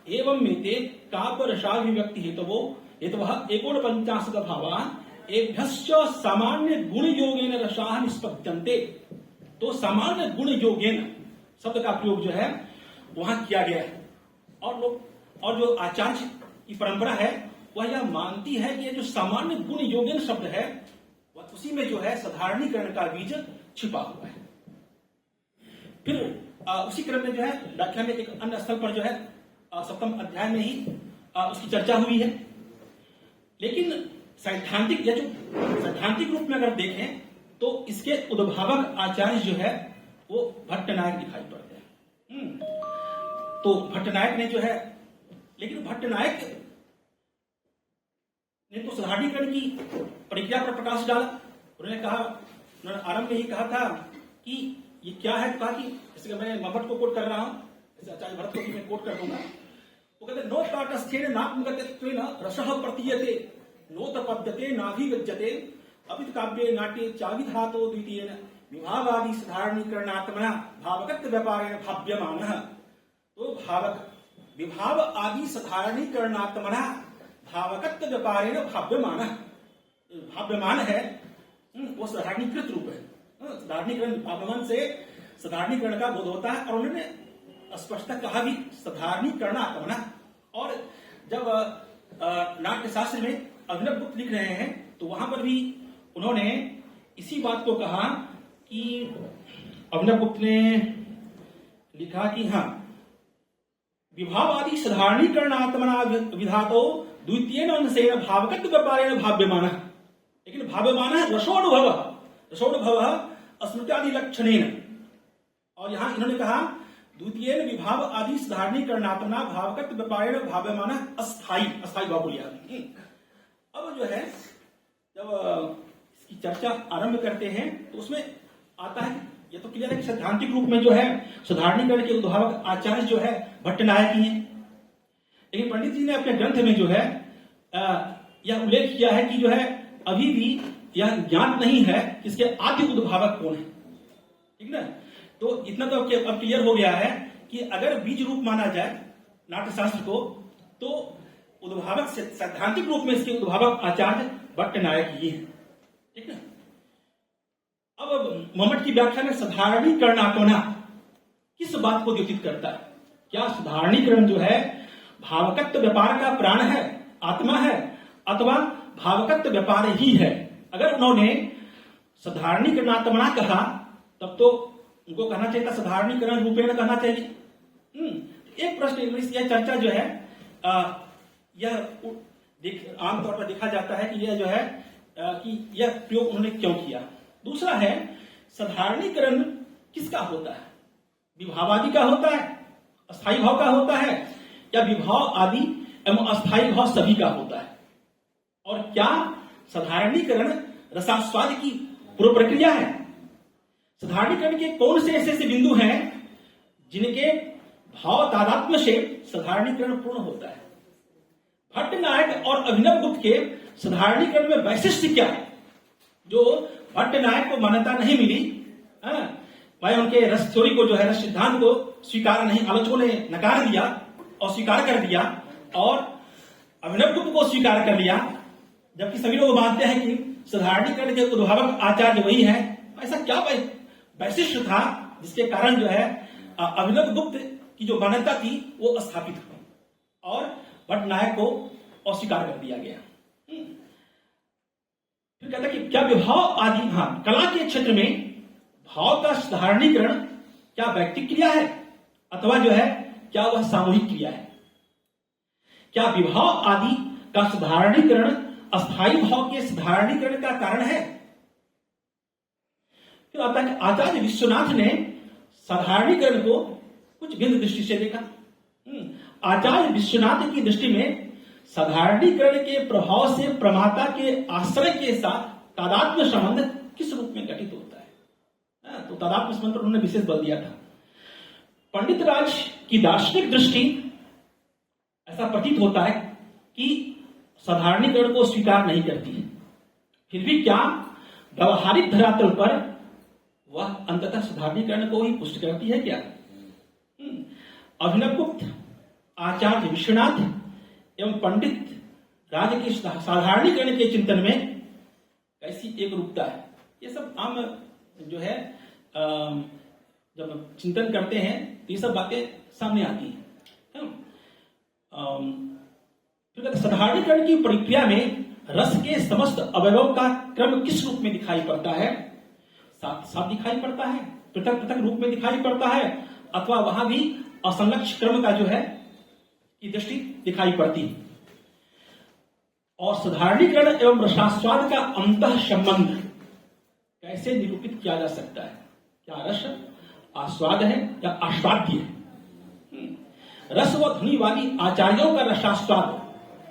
एवं मेते कापरसाभिव्यक्ति हेतवः एकोनपञ्चाशत् भावाः एभ्यश्च सामान्य गुण योगेन रसाः निष्पद्यन्ते। तो सामान्य गुण योगेन शब्द का प्रयोग जो है वहां किया गया है और जो आचार्य की परंपरा है वह यह मानती है कि ये जो सामान्य गुण योगेन शब्द है वह उसी में जो है साधारणीकरण का बीज छिपा हुआ है। फिर उसी क्रम में जो है व्याख्या में एक अन्य स्थल पर जो है 7वें अध्याय में ही उसकी चर्चा हुई है। लेकिन सैद्धांतिक रूप में अगर देखें तो इसके उद्भावक आचार्य जो है वो भट्टनायक दिखाई पड़ते हैं। तो भट्टनायक ने जो है, लेकिन भट्टनायक ने तो साधारणीकरण की प्रक्रिया पर प्रकाश डाला। उन्होंने आरंभ में ही कहा था कि ये क्या है, कहा कि जैसे मैं मम्मट को कोट कर रहा हूं, जैसे आचार्य भरत को भी मैं कोट कर दूंगा। वो कहते नो काटस्थेन नात्मगतत्वेन रसः प्रतीयते नोत पद्यते नाभिव्यज्यते अपित काव्ये नाट्ये चाविधातो द्वितीयेन विभावादि साधारणीकरणात्मना भावगत व्यापारेण भाव्यमानः। तो विभाव आदि साधारणीकरणात्मना भावगत व्यापारेण भाव्यमानः, भाव्यमान है वो साधारणीकृत रूप है। साधारणीकरण भाव्यमान से साधारणीकरण का बोध होता है। और उन्होंने स्पष्टता कहा भी साधारणीकरणात्मना। और जब नाट्य शास्त्र में अभिनव गुप्त लिख रहे हैं तो वहां पर भी उन्होंने इसी बात को कहा कि अभिनव गुप्त ने लिखा कि हाँ, विभाव आदि साधारणीकरणात्मना विधातो द्वितीयेन अंशेन भावगत व्यापारेण भाव्यमानः। लेकिन भाव्यमानः रसोनुभवः स्मृत्यादि लक्षणेन। और यहां इन्होंने कहा द्वितीयेन विभाव आदि साधारणीकरणात्मना भावगत व्यापारेण भाव्यमानः अस्थायी भाव लिया। अब जो है जब इसकी चर्चा आरंभ करते हैं तो उसमें आता है, ये तो क्लियर है कि सैद्धांतिक रूप में जो है साधारणीकरण के उद्भावक आचार्य जो है भट्टनायक ही है। लेकिन पंडित जी ने अपने ग्रंथ में जो है यह उल्लेख किया है कि जो है अभी भी यह ज्ञात नहीं है कि इसके आद्य उद्भावक कौन है। ठीक ना, तो इतना तो अब क्लियर हो गया है कि अगर बीज रूप माना जाए नाट्यशास्त्र को तो उद्भावक से सैद्धांतिक रूप में इसके उद्भावक आचार्य भट्टनायक ही है। ठीक है। अब मम्मट की व्याख्या में साधारणीकरणात्मना किस बात को द्योतित करता है? क्या साधारणीकरण जो है भावगत व्यापार का प्राण है, आत्मा है, अथवा भावगत व्यापार ही है? अगर उन्होंने साधारणीकरणात्मना कहा तब तो उनको कहना चाहिए था साधारणीकरण रूपेण कहना चाहिए। एक प्रश्न, यह चर्चा जो है यह आमतौर पर देखा जाता है कि यह जो है कि यह प्रयोग उन्होंने क्यों किया। दूसरा है साधारणीकरण किसका होता है? विभावादि का होता है, अस्थायी भाव का होता है, या विभाव आदि एवं अस्थायी भाव सभी का होता है? और क्या साधारणीकरण रसास्वाद की पूर्व प्रक्रिया है? साधारणीकरण के कौन से ऐसे बिंदु हैं जिनके भाव तादात्म्य से साधारणीकरण पूर्ण होता है? भट्टनायक और अभिनव गुप्त के साधारणीकरण में वैशिष्ट्य क्या है जो भट्टनायक को मान्यता नहीं मिली? भाई उनके रस थ्योरी को जो है रस सिद्धांत को स्वीकार नहीं, आलोचकों ने नकार दिया और स्वीकार कर दिया, और अभिनव गुप्त को स्वीकार कर लिया, जबकि सभी लोग मानते हैं कि साधारणीकरण के उद्भावक आचार्य वही है। ऐसा क्या वैशिष्ट था जिसके कारण जो है अभिनव गुप्त की जो मान्यता थी वो स्थापित हुई और भट्टनायक को अस्वीकार कर दिया गया? फिर कहता है कि क्या विभाव आदि, हाँ, कला के क्षेत्र में भाव का साधारणीकरण क्या व्यक्तिक क्रिया है अथवा जो है क्या वह सामूहिक क्रिया है? क्या विभाव आदि का साधारणीकरण अस्थायी भाव के साधारणीकरण का कारण है? फिर आता है आचार्य विश्वनाथ ने साधारणीकरण को कुछ भिन्न दृष्टि से देखा। आचार्य विश्वनाथ की दृष्टि में साधारणीकरण के प्रभाव से प्रमाता के आश्रय के साथ तादात्म्य संबंध किस रूप में घटित होता है? तो तादात्म्य संबंध पर उन्होंने विशेष बल दिया था। पंडित राज की दार्शनिक दृष्टि ऐसा प्रतीत होता है कि साधारणीकरण को स्वीकार नहीं करती है, फिर भी क्या व्यवहारिक धरातल पर वह अंततः साधारणीकरण को ही पुष्ट करती है क्या? अभिनवगुप्त, आचार्य विश्वनाथ एवं पंडित राज्य के साधारणीकरण के चिंतन में कैसी एक रूपता है, ये सब आम जो है जब चिंतन करते हैं तो ये सब बातें सामने आती हैं। फिर साधारणीकरण की प्रक्रिया में रस के समस्त अवयवों का क्रम किस रूप में दिखाई पड़ता है? साथ साथ दिखाई पड़ता है, पृथक पृथक रूप में दिखाई पड़ता है, अथवा वहां भी असंलक्ष्य क्रम का जो है की दृष्टि दिखाई पड़ती है। और साधारणीकरण एवं रसास्वाद का अंतः संबंध कैसे निरूपित किया जा सकता है? क्या रस आस्वाद है या आस्वाद्य है? रस व ध्वनि वाली आचार्यों का रसास्वाद,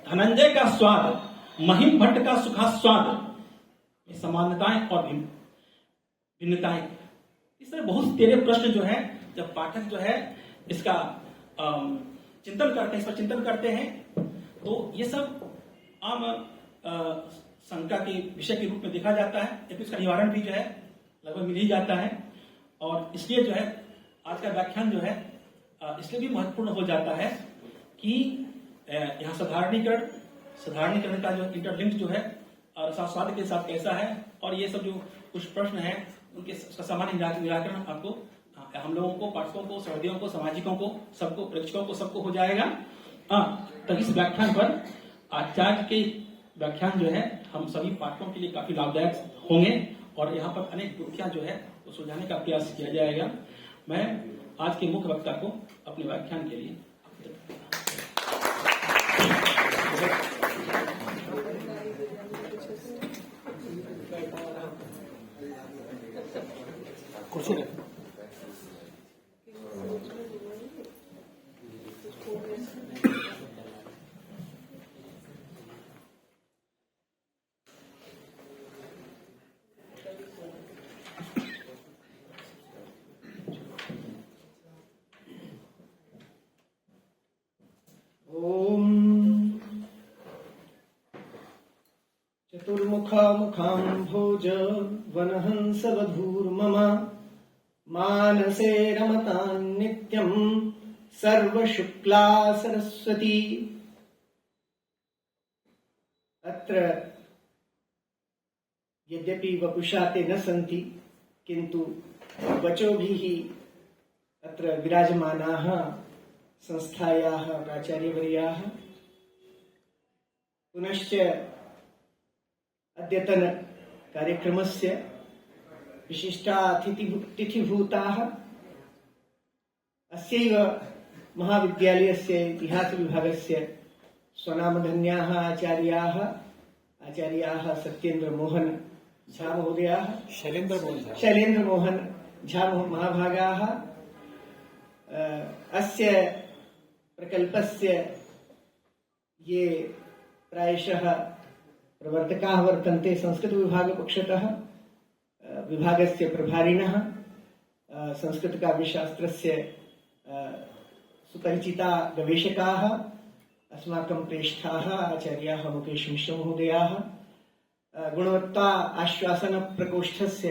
धनंजय का स्वाद, महिम भट्ट का सुखास्वाद में समानताएं और भिन्नताएं, इस तरह बहुत तेरे प्रश्न जो है जब पाठक जो है इसका चिंतन करते हैं, इस पर चिंतन करते हैं, तो ये सब आम शंका के विषय के रूप में देखा जाता है, लेकिन इसका निवारण भी जो है लगभग मिल ही जाता है। और इसलिए जो है आज का व्याख्यान जो है इसलिए भी महत्वपूर्ण हो जाता है कि यहाँ साधारणीकरण का जो इंटरलिंक जो है रसास्वाद के साथ कैसा है, और ये सब जो कुछ प्रश्न है उनके सामान्य निराकरण आपको हम लोगों को, पाठकों को, सहयोगियों को, सामाजिकों को, सबको, प्रेक्षकों को, सबको हो जाएगा। तो इस व्याख्यान पर आचार्य के व्याख्यान जो है हम सभी पाठकों के लिए काफी लाभदायक होंगे और यहाँ पर अनेक त्रुटियां जो है वो सुलझाने का प्रयास किया जाएगा। मैं आज के मुख्य वक्ता को अपने व्याख्यान के लिए कुर्सी रख। चतुर्मुखामुखाम्भोज वनहंस वधूर्मम मानसे रमतां नित्यं सर्वशुक्ला सरस्वती। अत्र यद्यपि वपुषा ते न सन्ति किन्तु वचोभिः अत्र विराजमानाः संस्थायाः प्राचार्यवर्याः पुनश्च अद्यतन कार्यक्रमस्य विशिष्टातिथिभूताः अस्यैव महाविद्यालयस्य इतिहासविभागस्य स्वनामधन्याः आचार्याः सत्येन्द्र मोहन झा महोदयाः, शैलेन्द्र मोहन झा महाभागाः अस्य प्रकल्पस्य ये प्रायशः प्रवर्तकाः वर्तन्ते संस्कृत विभागपक्षतः, विभागस्य प्रभारिणः, संस्कृतकाव्यशास्त्रस्य सुपरिचिता गवेषकाः, अस्माकं प्रेष्ठाः आचार्याः मुकेश मिश्र महोदयाः, गुणवत्ता आश्वासन प्रकोष्ठस्य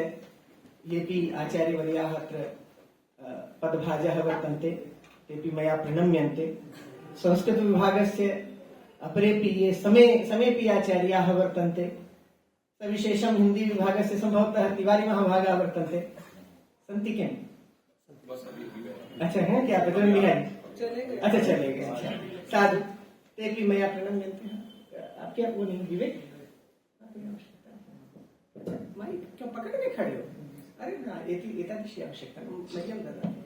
येपि आचार्यवर्याः अत्र पदभाजः वर्तन्ते, तेपि मया प्रणम्यन्ते। संस्कृत विभागस्य अपरेपि ये समेपि आचार्याः वर्तन्ते, सविशेषं हिंदी विभागस्य संभवतः तिवारी महाभागाः वर्तन्ते, सन्ति किम्? अच्छा है क्या बदल भी है? अच्छा चले गए, अच्छा साधु, तेपि मया प्रणम्यन्ते। आपके वो नहीं विवेक माइक क्यों पकड़ के खड़े हो? अरे ना एतादृशी आवश्यकता मह्यं ददातु।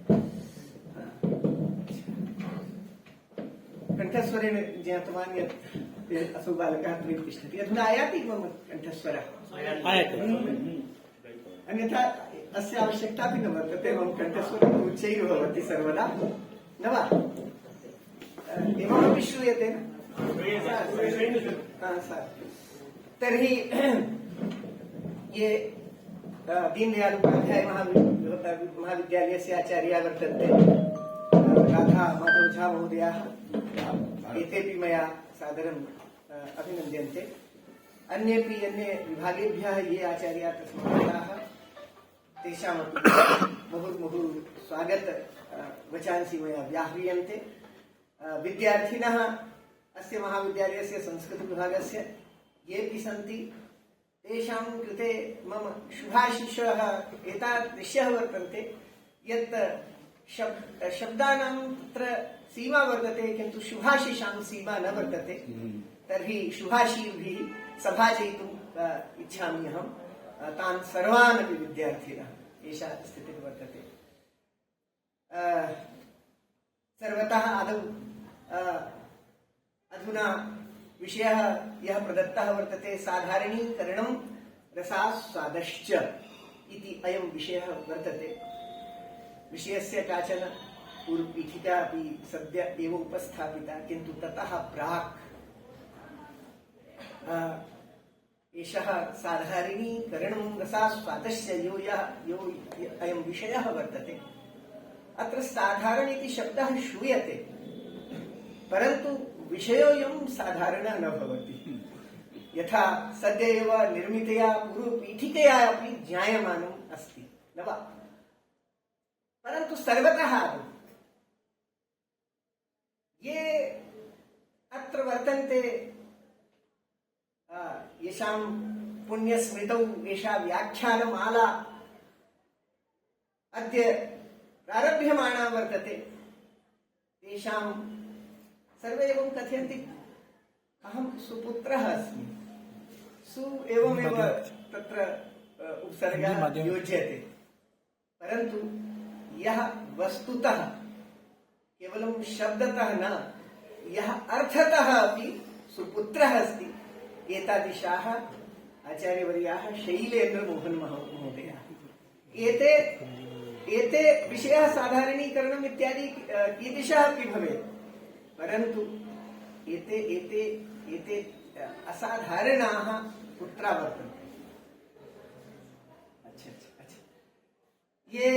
कंठस्वरेण ज्ञातवान् यत् असौ बालकः त्वयि तिष्ठति, अधुना आयाति मम कंठस्वरः? अन्यथा अस्य आवश्यकता अपि न वर्तते, मम कंठस्वरः उच्चैः भवति सर्वदा, न वा? एवमपि श्रूयते न? तर्हि ये दीनदयाल उपाध्याय महाविद्यालयस्य आचार्याः वर्तन्ते, राधा माधव झा महोदयाः, एतेपि मया सादरम् अभिनन्द्यन्ते। अन्ये विभागेभ्यः ये आचार्याः तस्मात् तेषामपि मुहुर्मुहुः स्वागत वचांसि मया व्याह्रियन्ते। विद्यार्थिनः अस्य महाविद्यालयस्य संस्कृतविभागस्य येऽपि सन्ति तेषां कृते मम शुभाशिषः एतादृशः वर्तन्ते यत् शब्दानां तत्र सीमा वर्तते किन्तु शुभाशिषां सीमा न वर्तते। तर्हि शुभाशीर्भिः सभाजयितुम् इच्छामि अहं तान् सर्वान् अपि विद्यार्थिनः। एषा स्थितिः वर्तते। सर्वतः आदौ अधुना विषयः यः प्रदत्तः वर्तते साधारणीकरणं रसास्वादश्च इति अयं विषयः वर्तते। विषयस्य काचन पूर्वपीठिका अपि सद्य एव उपस्थापिता, किन्तु ततः प्राक् एषः साधारणीकरणं रसास्वादश्च यो अयं विषयः वर्तते। अत्र साधारण इति शब्दः श्रूयते, परन्तु विषयोऽयं साधारणः न भवति। यथा सद्य एव निर्मितया पूर्वपीठिकया अपि ज्ञायमानम् अस्ति न वा? परन्तु सर्वतः ये अत्र वर्तन्ते येषां पुण्यस्मृतौ एषा व्याख्यानमाला अद्य प्रारभ्यमाणा वर्तते, तेषां सर्वे एवं कथयन्ति अहं सुपुत्रः अस्मि। सु एवमेव तत्र उपसर्गः योज्यते, परन्तु यः वस्तुतः केवलं शब्दतः न, यः अर्थतः अपि सुपुत्रः अस्ति, एतादृशाः आचार्यवर्याः शैलेन्द्रमोहन महोदयाः। एते विषयाः साधारणीकरणम् इत्यादि कीदृशः अपि भवेत्, परन्तु एते असाधारणाः पुत्रा वर्तन्ते। अच्छा। ये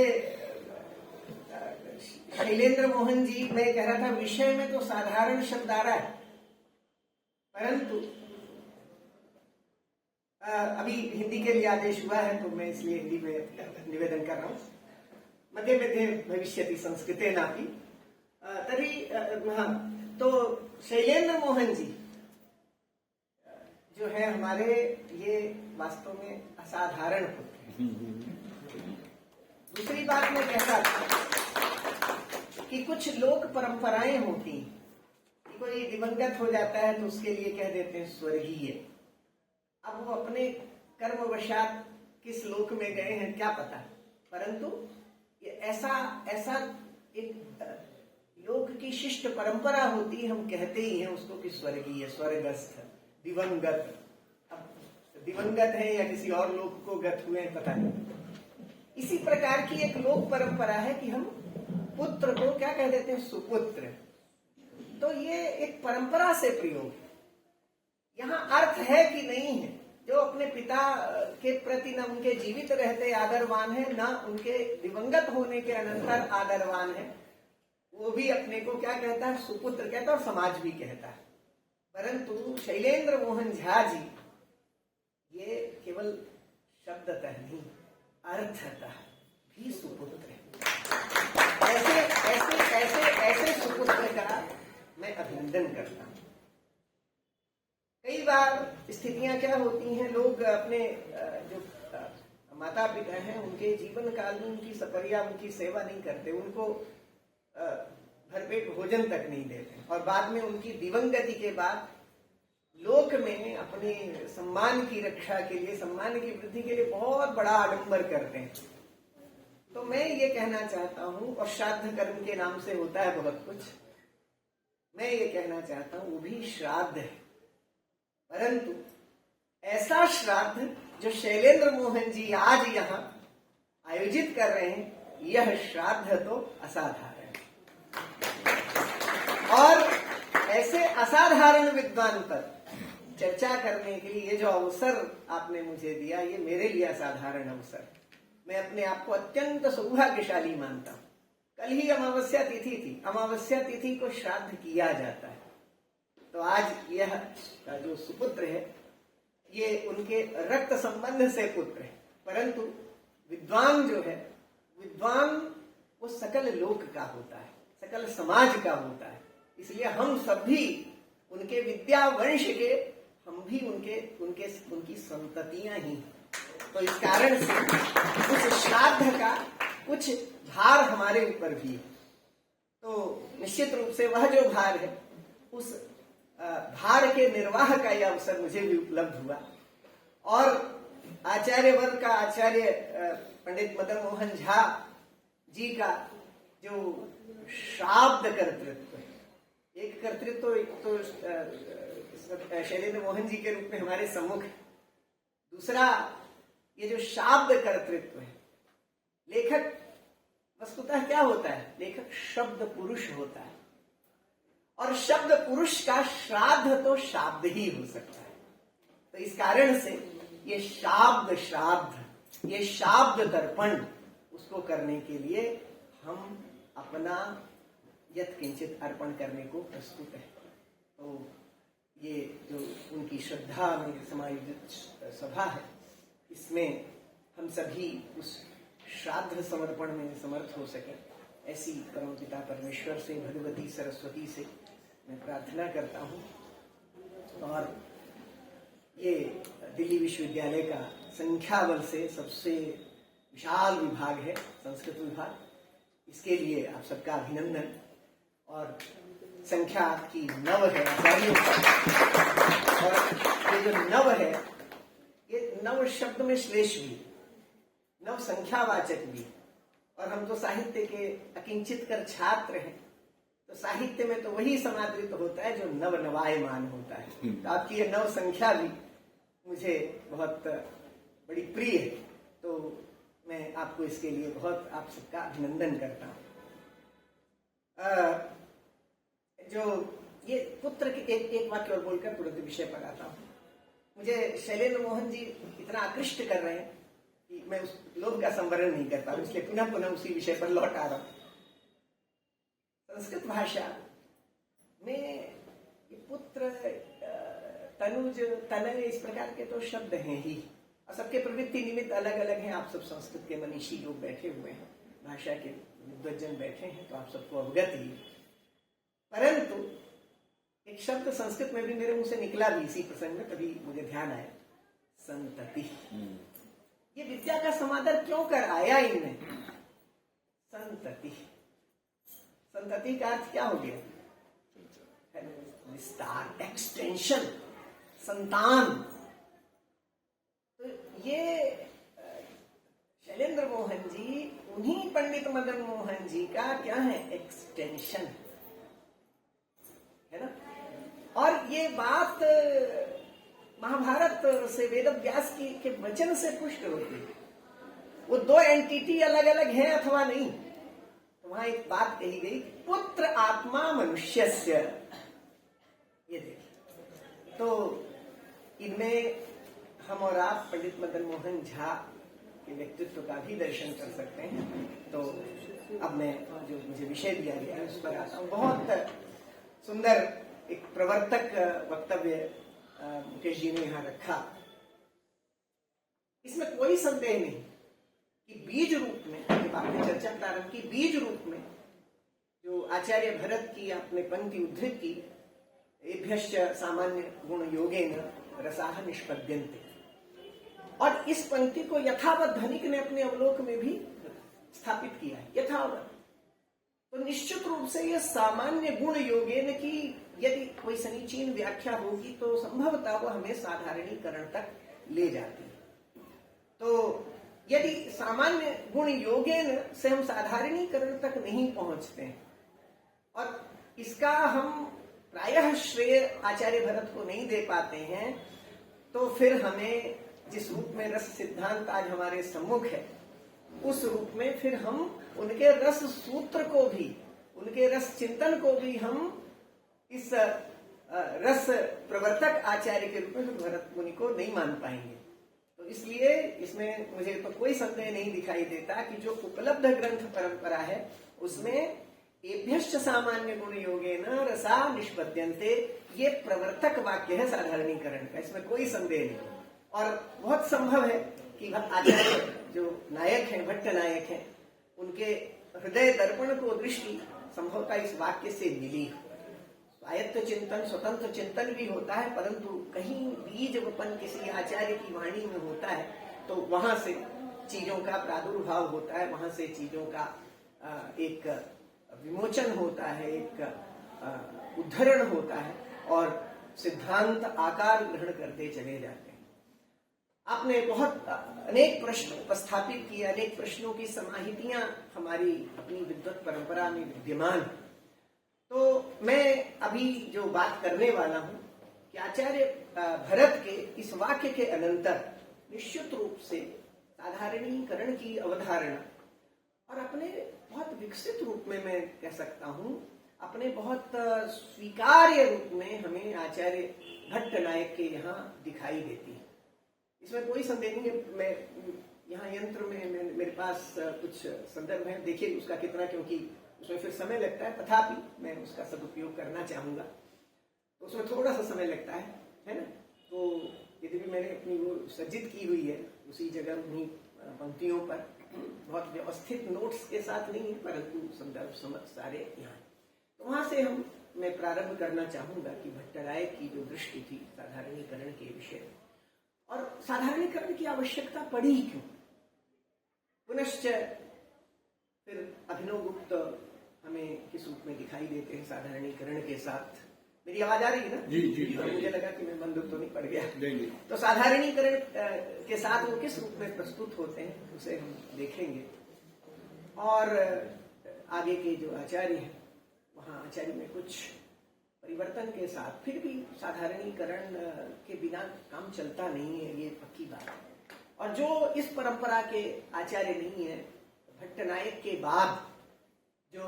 शैलेंद्र मोहन जी, मैं कह रहा था विषय में तो साधारण शब्द आ रहा है, परंतु अभी हिंदी के लिए आदेश हुआ है तो मैं इसलिए हिंदी में निवेदन कर रहा हूँ। मध्ये मध्ये भविष्यति संस्कृतेनापि। तर्हि तो शैलेंद्र मोहन जी जो है हमारे, ये वास्तव में असाधारण पुत्र हैं। दूसरी बात मैं कहता था कि कुछ लोक परंपराएं होती हैं कि कोई दिवंगत हो जाता है तो उसके लिए कह देते हैं स्वर्गीय। अब वो अपने कर्मवशात किस लोक में गए हैं क्या पता, परंतु ये ऐसा एक लोक की शिष्ट परंपरा होती है, हम कहते ही हैं उसको कि स्वर्गीय, स्वर्गस्थ, दिवंगत। अब दिवंगत है या किसी और लोक को गत हुए हैं पता नहीं। इसी प्रकार की एक लोक परंपरा है कि हम पुत्र को क्या कह देते हैं, सुपुत्र। तो ये एक परंपरा से प्रयोग है। यहाँ अर्थ है कि नहीं है, जो अपने पिता के प्रति न उनके जीवित रहते आदरवान है, न उनके दिवंगत होने के अनंतर आदरवान है, वो भी अपने को क्या कहता है, सुपुत्र कहता है, और समाज भी कहता है। परंतु शैलेंद्र मोहन झा जी ये केवल शब्दतः नहीं, अर्थतः भी सुपुत्र है। ऐसे सुपुत्र का मैं अभिनंदन करता हूं। कई बार स्थितियां क्या होती हैं, लोग अपने जो माता पिता हैं उनके जीवन काल में उनकी सपरिया, उनकी सेवा नहीं करते, उनको भरपेट भोजन तक नहीं देते, और बाद में उनकी दिवंगति के बाद लोक में अपने सम्मान की रक्षा के लिए, सम्मान की वृद्धि के लिए बहुत बड़ा आडंबर करते हैं। तो मैं ये कहना चाहता हूं, और श्राद्ध कर्म के नाम से होता है बहुत कुछ, मैं ये कहना चाहता हूं वो भी श्राद्ध है, परंतु ऐसा श्राद्ध जो शैलेंद्र मोहन जी आज यहाँ आयोजित कर रहे हैं, यह श्राद्ध तो असाधारण है। और ऐसे असाधारण विद्वान पर चर्चा करने के लिए ये जो अवसर आपने मुझे दिया, ये मेरे लिए असाधारण अवसर। मैं अपने आप को अत्यंत सौभाग्यशाली मानता हूँ। कल ही अमावस्या तिथि थी, अमावस्या तिथि को श्राद्ध किया जाता है, तो आज यह जो सुपुत्र है ये उनके रक्त संबंध से पुत्र है, परंतु विद्वान जो है, विद्वान वो सकल लोक का होता है, सकल समाज का होता है। इसलिए हम सब भी उनके विद्या वंश के, हम भी उनकी संततियां ही हैं। तो इस कारण से उस श्राद्ध का कुछ भार हमारे ऊपर भी है। तो निश्चित रूप से वह जो भार है, उस भार के निर्वाह का यह अवसर मुझे भी उपलब्ध हुआ। और आचार्य वर्ग का आचार्य पंडित मदन मोहन झा जी का जो श्राद्ध कर्तृत्व है, एक कर्तृत्व तो शैलेंद्र मोहन जी के रूप में हमारे सम्मुख है, दूसरा ये जो शाब्द कर्तृत्व है। लेखक वस्तुतः क्या होता है? लेखक शब्द पुरुष होता है, और शब्द पुरुष का श्राद्ध तो शाब्द ही हो सकता है। तो इस कारण से ये शाब्द श्राद्ध, ये शाब्द तर्पण, उसको करने के लिए हम अपना यत्किंचित अर्पण करने को प्रस्तुत है। तो ये जो उनकी श्रद्धा में समायोजित सभा है, इसमें हम सभी उस श्राद्ध समर्पण में समर्थ हो सके, ऐसी परमपिता परमेश्वर से, भगवती सरस्वती से मैं प्रार्थना करता हूँ। और ये दिल्ली विश्वविद्यालय का संख्या बल से सबसे विशाल विभाग है संस्कृत विभाग, इसके लिए आप सबका अभिनंदन। और संख्या आपकी 9 है आचार्यों का, और ये जो 9 है, ये 9 शब्द में श्लेष भी, 9 संख्यावाचक भी। और हम तो साहित्य के अकिंचित कर छात्र हैं, तो साहित्य में तो वही समादृत होता है जो नव नवायमान होता है। तो आपकी ये 9 संख्या भी मुझे बहुत बड़ी प्रिय है। तो मैं आपको इसके लिए बहुत आप सबका अभिनंदन करता हूँ। जो ये पुत्र के एक वाक्य और बोलकर तुरंत विषय पर आता हूँ। मुझे शैलेंद्र मोहन जी इतना आकृष्ट कर रहे हैं कि मैं उस लोभ का संवरण नहीं कर पा रहा, इसलिए पुनः पुनः उसी विषय पर लौट आ रहा हूँ। संस्कृत भाषा में ये पुत्र, तनुज, तनय, इस प्रकार के तो शब्द हैं ही, और सबके प्रवृत्ति निमित्त अलग अलग हैं। आप सब संस्कृत के मनीषी लोग बैठे हुए हैं, भाषा के विद्वज्जन बैठे हैं, तो आप सबको अवगत ही। परंतु एक शब्द संस्कृत में भी मेरे मुंह से निकला भी इसी प्रसंग में, तभी मुझे ध्यान आया, संतति। ये विद्या का समादर क्यों कर आया इनमें? संतति। संतति का अर्थ क्या हो गया? विस्तार, एक्सटेंशन, संतान। तो ये शैलेंद्र मोहन जी, उन्हीं पंडित मदन मोहन जी का क्या है? एक्सटेंशन है ना। और ये बात महाभारत से वेद व्यास के वचन से पुष्ट होती है। वो 2 एंटिटी अलग अलग हैं अथवा नहीं, तो वहां एक बात कही गई, पुत्र आत्मा मनुष्यस्य। ये देखिए, तो इनमें हम और आप पंडित मदन मोहन झा के व्यक्तित्व का भी दर्शन कर सकते हैं। तो अब मैं जो मुझे विषय दिया गया है उस पर आता हूँ। बहुत सुंदर एक प्रवर्तक वक्तव्य मुकेश जी ने यहाँ रखा। इसमें कोई संदेह नहीं कि बीज रूप में, जब आपने चर्चा प्रारंभ की, बीज रूप में जो आचार्य भरत की आपने पंक्ति उद्धृत की, एभ्यश्च सामान्य गुण योगेन रसाः निष्पद्यन्ते, और इस पंक्ति को यथावत धनिक ने अपने अवलोक में भी स्थापित किया है, यथावत। तो निश्चित रूप से यह सामान्य गुण योगेन की यदि कोई समीचीन व्याख्या होगी तो संभवतः वो हमें साधारणीकरण तक ले जाती है। तो यदि सामान्य गुण योगेन से हम साधारणीकरण तक नहीं पहुंचते हैं, और इसका हम प्रायः श्रेय आचार्य भरत को नहीं दे पाते हैं, तो फिर हमें जिस रूप में रस सिद्धांत आज हमारे सम्मुख है, उस रूप में फिर हम उनके रस सूत्र को भी, उनके रस चिंतन को भी हम इस रस प्रवर्तक आचार्य के रूप में भरत मुनि को नहीं मान पाएंगे। तो इसलिए इसमें मुझे तो कोई संदेह नहीं दिखाई देता कि जो उपलब्ध ग्रंथ परंपरा है उसमें एभ्यश्च सामान्य गुण योगेन रसा निष्पद्यन्ते, ये प्रवर्तक वाक्य है साधारणीकरण का, इसमें कोई संदेह नहीं। और बहुत संभव है कि आचार्य जो नायक हैं, भट्ट नायक हैं, उनके हृदय दर्पण को दृष्टि संभवतः इस वाक्य से मिली। स्वायत्त चिंतन, स्वतंत्र चिंतन भी होता है, परंतु कहीं बीज वपन किसी आचार्य की वाणी में होता है तो वहां से चीजों का प्रादुर्भाव होता है, वहां से चीजों का एक विमोचन होता है, एक उद्धरण होता है और सिद्धांत आकार ग्रहण करते चले जाते हैं। आपने बहुत अनेक प्रश्न उपस्थापित किए, अनेक प्रश्नों की समाहितियां हमारी अपनी विद्वत परंपरा में विद्यमान। तो मैं अभी जो बात करने वाला हूं कि आचार्य भरत के इस वाक्य के अनंतर निश्चित रूप से साधारणीकरण की अवधारणा और अपने बहुत विकसित रूप में मैं कह सकता हूं, अपने बहुत स्वीकार्य रूप में हमें आचार्य भट्ट नायक के यहाँ दिखाई देती है। इसमें कोई संदेह नहीं है। मैं यहाँ यंत्र में मेरे पास कुछ संदर्भ है, देखिए उसका कितना, क्योंकि उसमें फिर समय लगता है, तथापि मैं उसका सदुपयोग करना चाहूंगा। तो उसमें थोड़ा सा समय लगता है ना। तो यद्यपि मैंने अपनी वो सज्जित की हुई है उसी जगह, उन्हीं पंक्तियों पर, बहुत व्यवस्थित नोट्स के साथ नहीं है, परंतु संदर्भ समझ सारे यहाँ। तो वहां से मैं प्रारंभ करना चाहूंगा कि भट्टनायक की जो दृष्टि थी साधारणीकरण के विषय में, और साधारणीकरण की आवश्यकता पड़ी क्यों। पुनश्च फिर अभिनवगुप्त हमें किस रूप में दिखाई देते हैं साधारणीकरण के साथ। मेरी आवाज आ रही है ना? जी जी। मुझे लगा कि मैं बंदूक तो नहीं पड़ गया। जी। तो साधारणीकरण के साथ वो किस रूप में प्रस्तुत होते हैं उसे हम देखेंगे। और आगे के जो आचार्य हैं वहाँ आचार्य में कुछ परिवर्तन के साथ फिर भी साधारणीकरण के बिना काम चलता नहीं है, ये पक्की बात है। और जो इस परंपरा के आचार्य नहीं है, भट्टनायक के बाद जो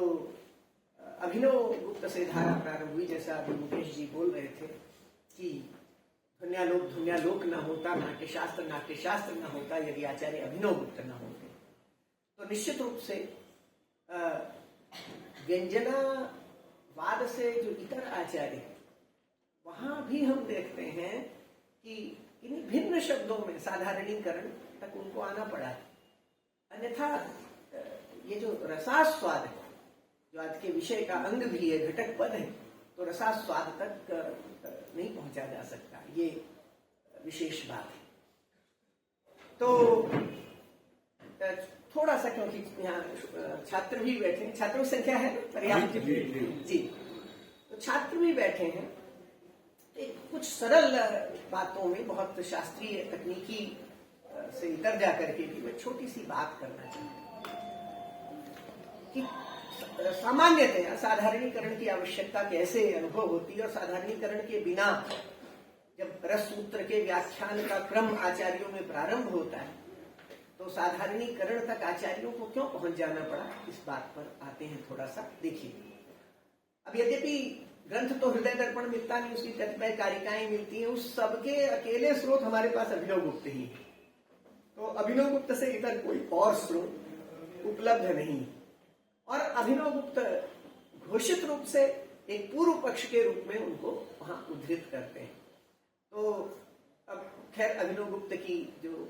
अभिनव गुप्त से धारा प्रारंभ हुई, जैसा अभी मुकेश जी बोल रहे थे कि ध्वन्यालोक न होता, नाट्यशास्त्र न होता यदि आचार्य अभिनव गुप्त न होते। तो निश्चित रूप से व्यंजनावाद से जो इतर आचार्य हैं वहां भी हम देखते हैं कि इन भिन्न शब्दों में साधारणीकरण तक उनको आना पड़ा है। अन्यथा ये जो रसास्वाद है, जो आज के विषय का अंग भी है, घटक पद है, तो रसास्वाद तक नहीं पहुंचा जा सकता, ये विशेष बात है। तो थोड़ा सा, क्योंकि यहाँ छात्र भी बैठे हैं, छात्रों की संख्या है पर्याप्त जी, तो छात्र भी बैठे हैं। कुछ सरल बातों में बहुत शास्त्रीय तकनीकी से इतर जा करके भी मैं छोटी सी बात करना चाहूंगा कि सामान्यतः साधारणीकरण की आवश्यकता कैसे अनुभव होती है, और साधारणीकरण के बिना जब रस सूत्र के व्याख्यान का क्रम आचार्यों में प्रारंभ होता है तो साधारणीकरण तक आचार्यों को क्यों पहुंच जाना पड़ा, इस बात पर आते हैं थोड़ा सा। देखिए, अब यद्यपि ग्रंथ तो हृदय दर्पण मिलता नहीं, उसकी कतिपय कारिकाएं मिलती हैं, उस सबके अकेले स्रोत हमारे पास अभिनव गुप्त ही है। तो अभिनव गुप्त से इधर कोई और स्रोत उपलब्ध नहीं, और अभिनव गुप्त घोषित रूप से एक पूर्व पक्ष के रूप में उनको वहां उद्धृत करते हैं। तो अब खैर अभिनव गुप्त की जो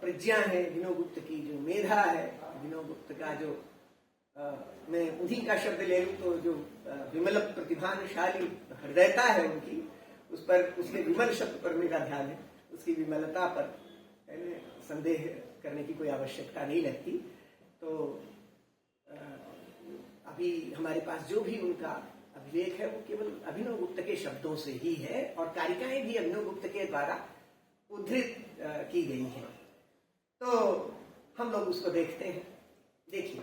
प्रज्ञा है, अभिनव गुप्त की जो मेधा है, अभिनव गुप्त का जो मैं उन्हीं का शब्द ले लूं तो जो विमल प्रतिभाशाली हृदयता है उनकी, उस पर, उसके विमल शब्द पर मेरा ध्यान है, उसकी विमलता पर संदेह करने की कोई आवश्यकता नहीं लगती। तो अभी हमारे पास जो भी उनका अभिलेख है वो केवल अभिनव गुप्त के शब्दों से ही है, और कारिकाएं भी अभिनव गुप्त के द्वारा उद्धृत की गई हैं। तो हम लोग उसको देखते हैं। देखिए,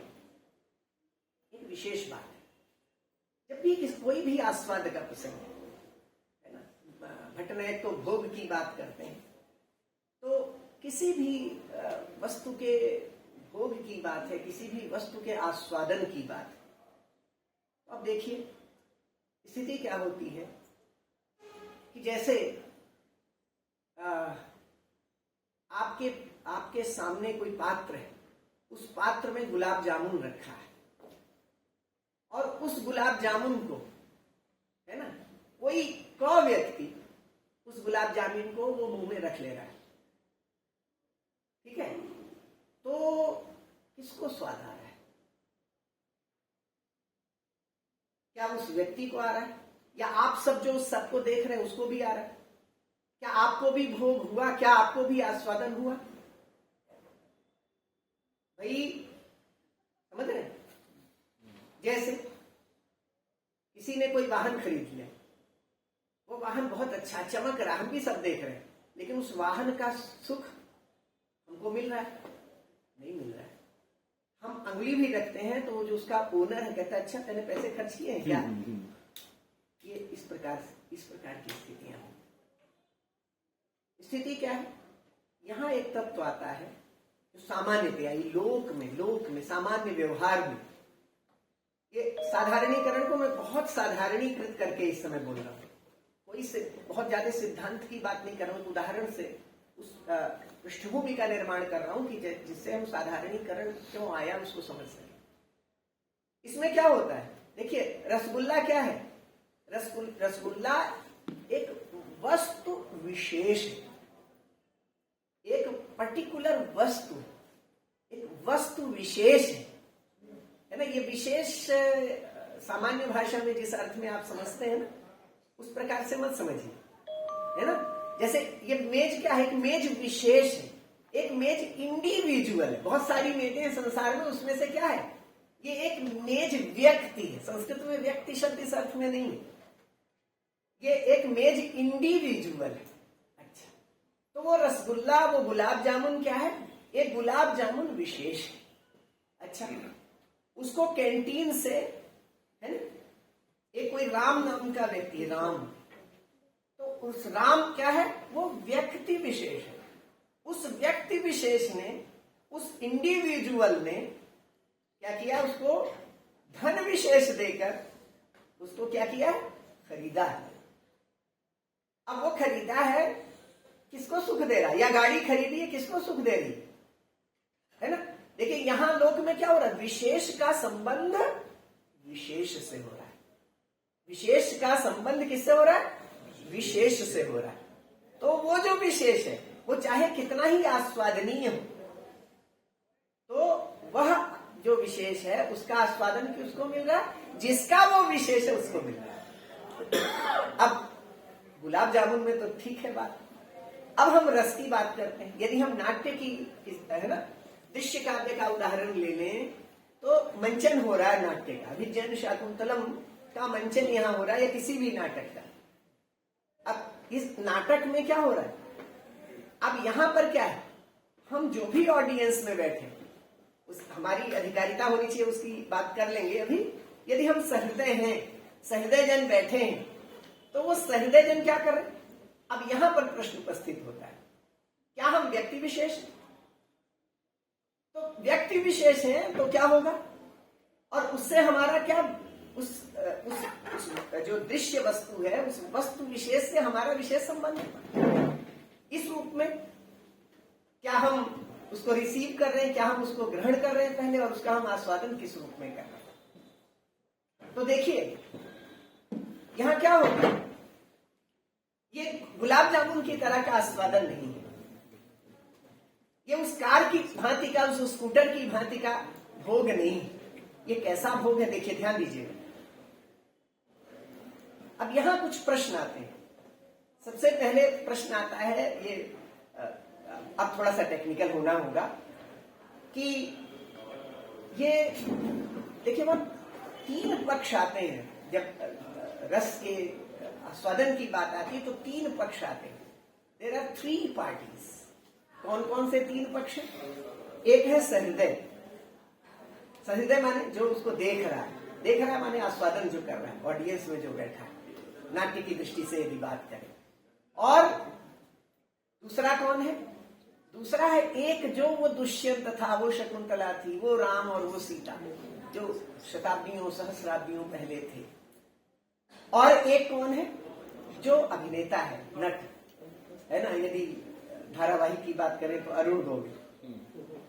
एक विशेष बात है, जब भी कोई भी आस्वाद का प्रसंग है ना, भट्टनायक तो भोग की बात करते हैं, तो किसी भी वस्तु के भोग की बात है, किसी भी वस्तु के आस्वादन की बात है। तो अब देखिए स्थिति क्या होती है कि जैसे आपके सामने कोई पात्र है, उस पात्र में गुलाब जामुन रखा है, और उस गुलाब जामुन को, है ना, कोई व्यक्ति उस गुलाब जामुन को वो मुंह में रख ले रहा है। ठीक है, तो किसको स्वाद आ रहा है? क्या उस व्यक्ति को आ रहा है, या आप सब जो उस सबको देख रहे हैं उसको भी आ रहा है? क्या आपको भी भोग हुआ? क्या आपको भी आस्वादन हुआ? भाई समझ रहे हैं? जैसे किसी ने कोई वाहन खरीद लिया, वो वाहन बहुत अच्छा चमक रहा, हम भी सब देख रहे हैं, लेकिन उस वाहन का सुख हमको मिल रहा है? नहीं मिल रहा है। हम अंगुली भी रखते हैं तो वो जो उसका ओनर है कहता है अच्छा मैंने पैसे खर्च किए हैं क्या? ये इस प्रकार की स्थितियां हैं। स्थिति क्या है? यहाँ एक तत्व आता है जो सामान्यतया लोक में सामान्य व्यवहार में, ये साधारणीकरण को मैं बहुत साधारणीकृत करके इस समय बोल रहा हूँ, कोई से बहुत ज्यादा सिद्धांत की बात नहीं कर रहा हूँ, उदाहरण से उस पृष्ठभूमि का निर्माण कर रहा हूं कि जिससे हम साधारणीकरण क्यों आया उसको समझ सकें। इसमें क्या होता है? देखिए, रसगुल्ला क्या है? रसगुल्ला एक वस्तु विशेष है, एक पर्टिकुलर वस्तु, एक वस्तु विशेष है ना? ये विशेष सामान्य भाषा में जिस अर्थ में आप समझते हैं ना, उस प्रकार से मत समझिए, है ना? जैसे ये मेज क्या है? एक मेज विशेष है, एक मेज इंडिविजुअल है। बहुत सारी मेजें हैं संसार में, उसमें से क्या है? ये एक मेज व्यक्ति है। संस्कृत में व्यक्ति शब्द इस अर्थ में नहीं है, ये एक मेज इंडिविजुअल है। अच्छा, तो वो रसगुल्ला, वो गुलाब जामुन क्या है? एक गुलाब जामुन विशेष है। अच्छा, उसको कैंटीन से, है ना, एक कोई राम नाम का व्यक्ति, राम, तो उस राम क्या है? वो व्यक्ति विशेष है। उस व्यक्ति विशेष ने, उस इंडिविजुअल ने क्या किया? उसको धन विशेष देकर उसको क्या किया? खरीदा है। अब वो खरीदा है, किसको सुख दे रहा है? या गाड़ी खरीदी है, किसको सुख दे रही है ना? देखिए, यहां लोक में क्या हो रहा है? विशेष का संबंध विशेष से हो रहा है। विशेष का संबंध किससे हो रहा है? विशेष से हो रहा है। तो वो जो विशेष है, वो चाहे कितना ही आस्वादनीय हो, तो वह जो विशेष है उसका आस्वादन किसको मिल रहा है? जिसका वो विशेष है उसको मिल रहा है। अब गुलाब जामुन में तो ठीक है बात, अब हम रस की बात करते हैं। यदि हम नाट्य की, है ना, दृश्य काव्य का उदाहरण ले लें, तो मंचन हो रहा है नाट्य का, अभिज्ञान शाकुंतलम का मंचन यहाँ हो रहा है, या किसी भी नाटक का। अब इस नाटक में क्या हो रहा है? अब यहां पर क्या है? हम जो भी ऑडियंस में बैठे, उस हमारी अधिकारिता होनी चाहिए, उसकी बात कर लेंगे अभी। यदि हम सहृदय हैं, सहृदय जन बैठे हैं, तो वो सहृदय जन क्या कर रहे हैं? अब यहां पर प्रश्न उपस्थित होता है, क्या हम व्यक्ति विशेष हैं? तो व्यक्ति विशेष हैं तो क्या होगा? और उससे हमारा क्या, उस जो दृश्य वस्तु है, उस वस्तु विशेष से हमारा विशेष संबंध है। इस रूप में क्या हम उसको रिसीव कर रहे हैं, क्या हम उसको ग्रहण कर रहे हैं पहले, और उसका हम आस्वादन किस रूप में कर रहे हैं? तो देखिए, यहां क्या होगा? ये गुलाब जामुन की तरह का आस्वादन नहीं है, ये उस कार की भांति का, उस स्कूटर की भांति का भोग नहीं है। ये कैसा भोग है? देखिए, ध्यान दीजिएगा। अब यहां कुछ प्रश्न आते हैं। सबसे पहले प्रश्न आता है, ये अब थोड़ा सा टेक्निकल होना होगा, कि ये देखिए, वो तीन पक्ष आते हैं। जब रस के आस्वादन की बात आती है तो तीन पक्ष आते हैं। There are 3 parties. कौन कौन से 3 पक्ष? एक है सहृदय। सहृदय माने जो उसको देख रहा है, देख रहा है माने आस्वादन जो कर रहा है, ऑडियंस में जो बैठा है, नाट्य की दृष्टि से यदि बात करें। और दूसरा कौन है? दूसरा है एक जो वो दुष्यंत था, वो शकुंतला थी, वो राम और वो सीता, जो शताब्दियों सहस्राब्दियों पहले थे। और एक कौन है? जो अभिनेता है, नट है ना। यदि धारावाहिक की बात करें तो अरुण गोविल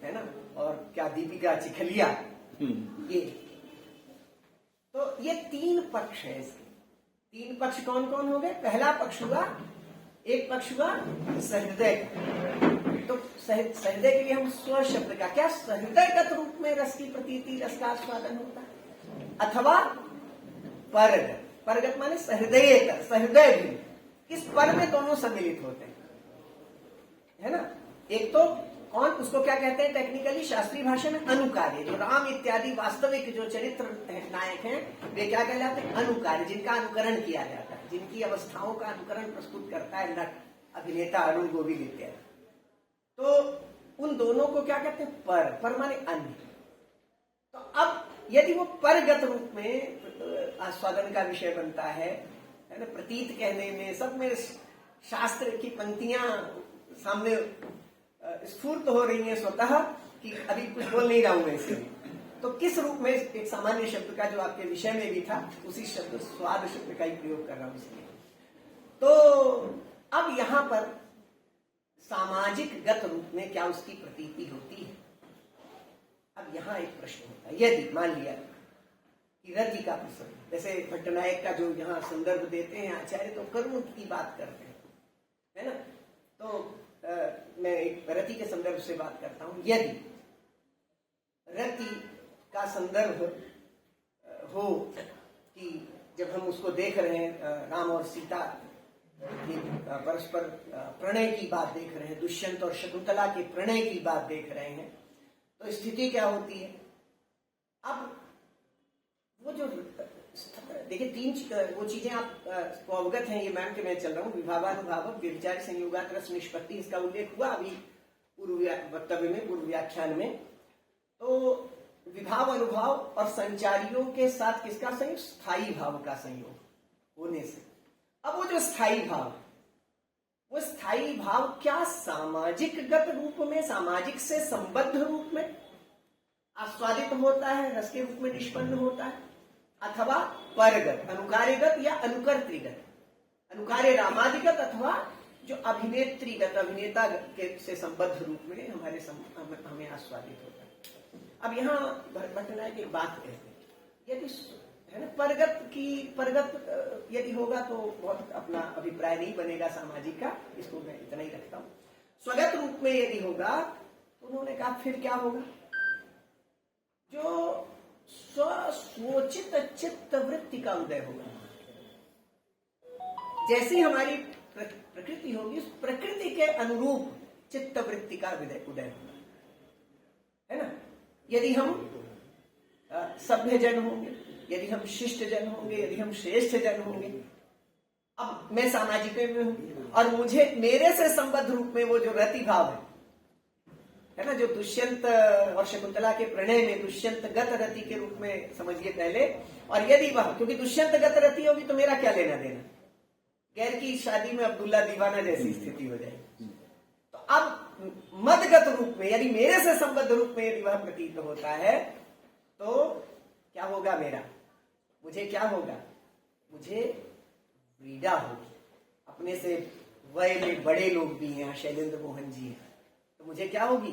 है ना, और क्या दीपिका चिखलिया, ये। तो ये 3 पक्ष है इसके। 3 पक्ष कौन कौन हो गए? पहला पक्ष हुआ, एक पक्ष हुआ सहृदय। तो सहृदय के लिए हम स्व शब्द का क्या सहृदयगत रूप में रस की प्रतीति, रस का आस्वादन होता है, अथवा परगत। परगत माने सहृदयेतर, सहृदय भी। इस पर में दोनों सम्मिलित होते हैं, है ना। एक तो कौन, उसको क्या कहते हैं टेक्निकली शास्त्रीय भाषा में अनुकार्य। जो राम इत्यादि वास्तविक जो चरित्र नायक हैं वे क्या कहलाते हैं, अनुकार्य, जिनका अनुकरण किया जाता है, जिनकी अवस्थाओं का अनुकरण प्रस्तुत करता है नट, अभिनेता अरुण गोविल इत्यादि। तो उन दोनों को क्या कहते हैं, पर माने अन्य। तो अब यदि वो परगत रूप में आस्वादन का विषय बनता है ना, प्रतीत कहने में सब में शास्त्र की पंक्तियां सामने स्फूर्त हो रही हैं स्वतः, कि अभी कुछ बोल नहीं रहा हूं मैं इसमें, तो किस रूप में एक सामान्य शब्द का जो आपके विषय में भी था उसी शब्द स्वाद शब्द का ही प्रयोग कर रहा हूं इसलिए। तो अब यहां पर सामाजिक गत रूप में क्या उसकी प्रतीति होती है। अब यहां एक प्रश्न होता है, यदि मान लिया कि रति का प्रसंग, जैसे भट्टनायक का जो यहाँ संदर्भ देते हैं आचार्य, तो करुण की बात करते हैं, है ना। तो मैं एक रति के संदर्भ से बात करता हूं। यदि रति का संदर्भ हो कि जब हम उसको देख रहे हैं, राम और सीता परस्पर प्रणय की बात देख रहे हैं, दुष्यंत और शकुंतला के प्रणय की बात देख रहे हैं, तो स्थिति क्या होती है। अब वो जो देखिए तीन वो चीजें आप को अवगत हैं, ये मान के मैं चल रहा हूँ। विभावानुभाव, व्यभिचारी संयोगात रस निष्पत्ति, इसका उल्लेख हुआ अभी पूर्व वक्तव्य में, पूर्व व्याख्यान में। तो विभाव अनुभाव और संचारियों के साथ किसका संयोग, स्थायी भाव का संयोग होने से। अब वो जो स्थायी भाव, वो स्थायी भाव क्या सामाजिक गत रूप में, सामाजिक से संबद्ध रूप में आस्वादित होता है, रस के रूप में निष्पन्न होता है, अथवा परगत, अनुकार्यगत या अनुकर्तृगत, अनुकार्य रामादिगत, अथवा जो अभिनेत्रीगत, अभिनेता के से संबद्ध रूप में हमें आस्वादित होता है। अब यहाँ भट्टनायक एक बात कहते हैं, यदि है ना परगत यदि होगा तो बहुत अपना अभिप्राय नहीं बनेगा सामाजिक का, इसको मैं इतना ही रखता हूँ। स्वगत रूप में यदि होगा तो उन्होंने कहा फिर क्या होगा, जो स्वोचित चित्त वृत्ति का उदय होगा। जैसी हमारी प्रकृति होगी, उस प्रकृति के अनुरूप चित्त वृत्ति का उदय होगा, है ना। यदि हम सभ्य जन होंगे, यदि हम शिष्ट जन होंगे, यदि हम श्रेष्ठ जन होंगे, अब मैं सामाजिक में हूं और मुझे मेरे से संबद्ध रूप में वो जो रति भाव है ना, जो दुष्यंत और शकुंतला के प्रणय में दुष्यंत गत रति के रूप में समझिए पहले। और यदि वह, क्योंकि दुष्यंत गत रति होगी तो मेरा क्या लेना देना, गैर की शादी में अब्दुल्ला दीवाना जैसी स्थिति हो जाएगी। तो अब मदगत रूप में यदि मेरे से संबद्ध रूप में यदि वह प्रतीत होता है तो क्या होगा, मेरा मुझे क्या होगा, मुझे व्रीडा होगी। अपने से वय में बड़े लोग भी हैं, शैलेंद्र मोहन जी हैं, तो मुझे क्या होगी,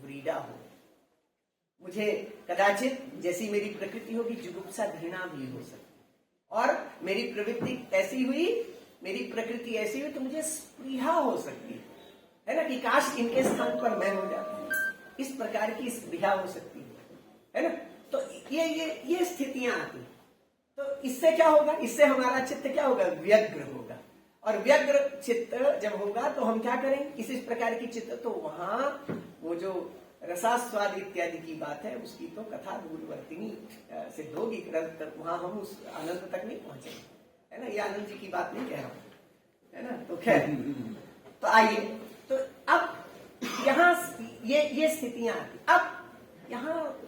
व्रीडा होगी। मुझे कदाचित जैसी मेरी प्रकृति होगी जुगुप्सा घृणा भी हो सकती, और मेरी प्रवृत्ति ऐसी हुई, मेरी प्रकृति ऐसी हुई तो मुझे स्पृहा हो सकती है ना, कि काश इनके स्थान पर मैं हो जाती, इस प्रकार की स्पृहा हो सकती है ना। तो ये स्थितियां आती, तो इससे क्या होगा, इससे हमारा चित्त क्या होगा, व्यग्र होगा। और व्यग्र चित्त जब होगा तो हम क्या करेंगे, इस प्रकार की चित्त, तो वहां वो जो रसास्वाद इत्यादि की बात है उसकी तो कथा दूरवर्तिनी सिद्ध होगी, वहां हम उस आनंद तक नहीं पहुंचेंगे, है ना। ये आनंद जी की बात नहीं कह रहा हूं, है ना। तो खैर, तो आइए, तो अब यहाँ ये स्थितियां आती। अब यहाँ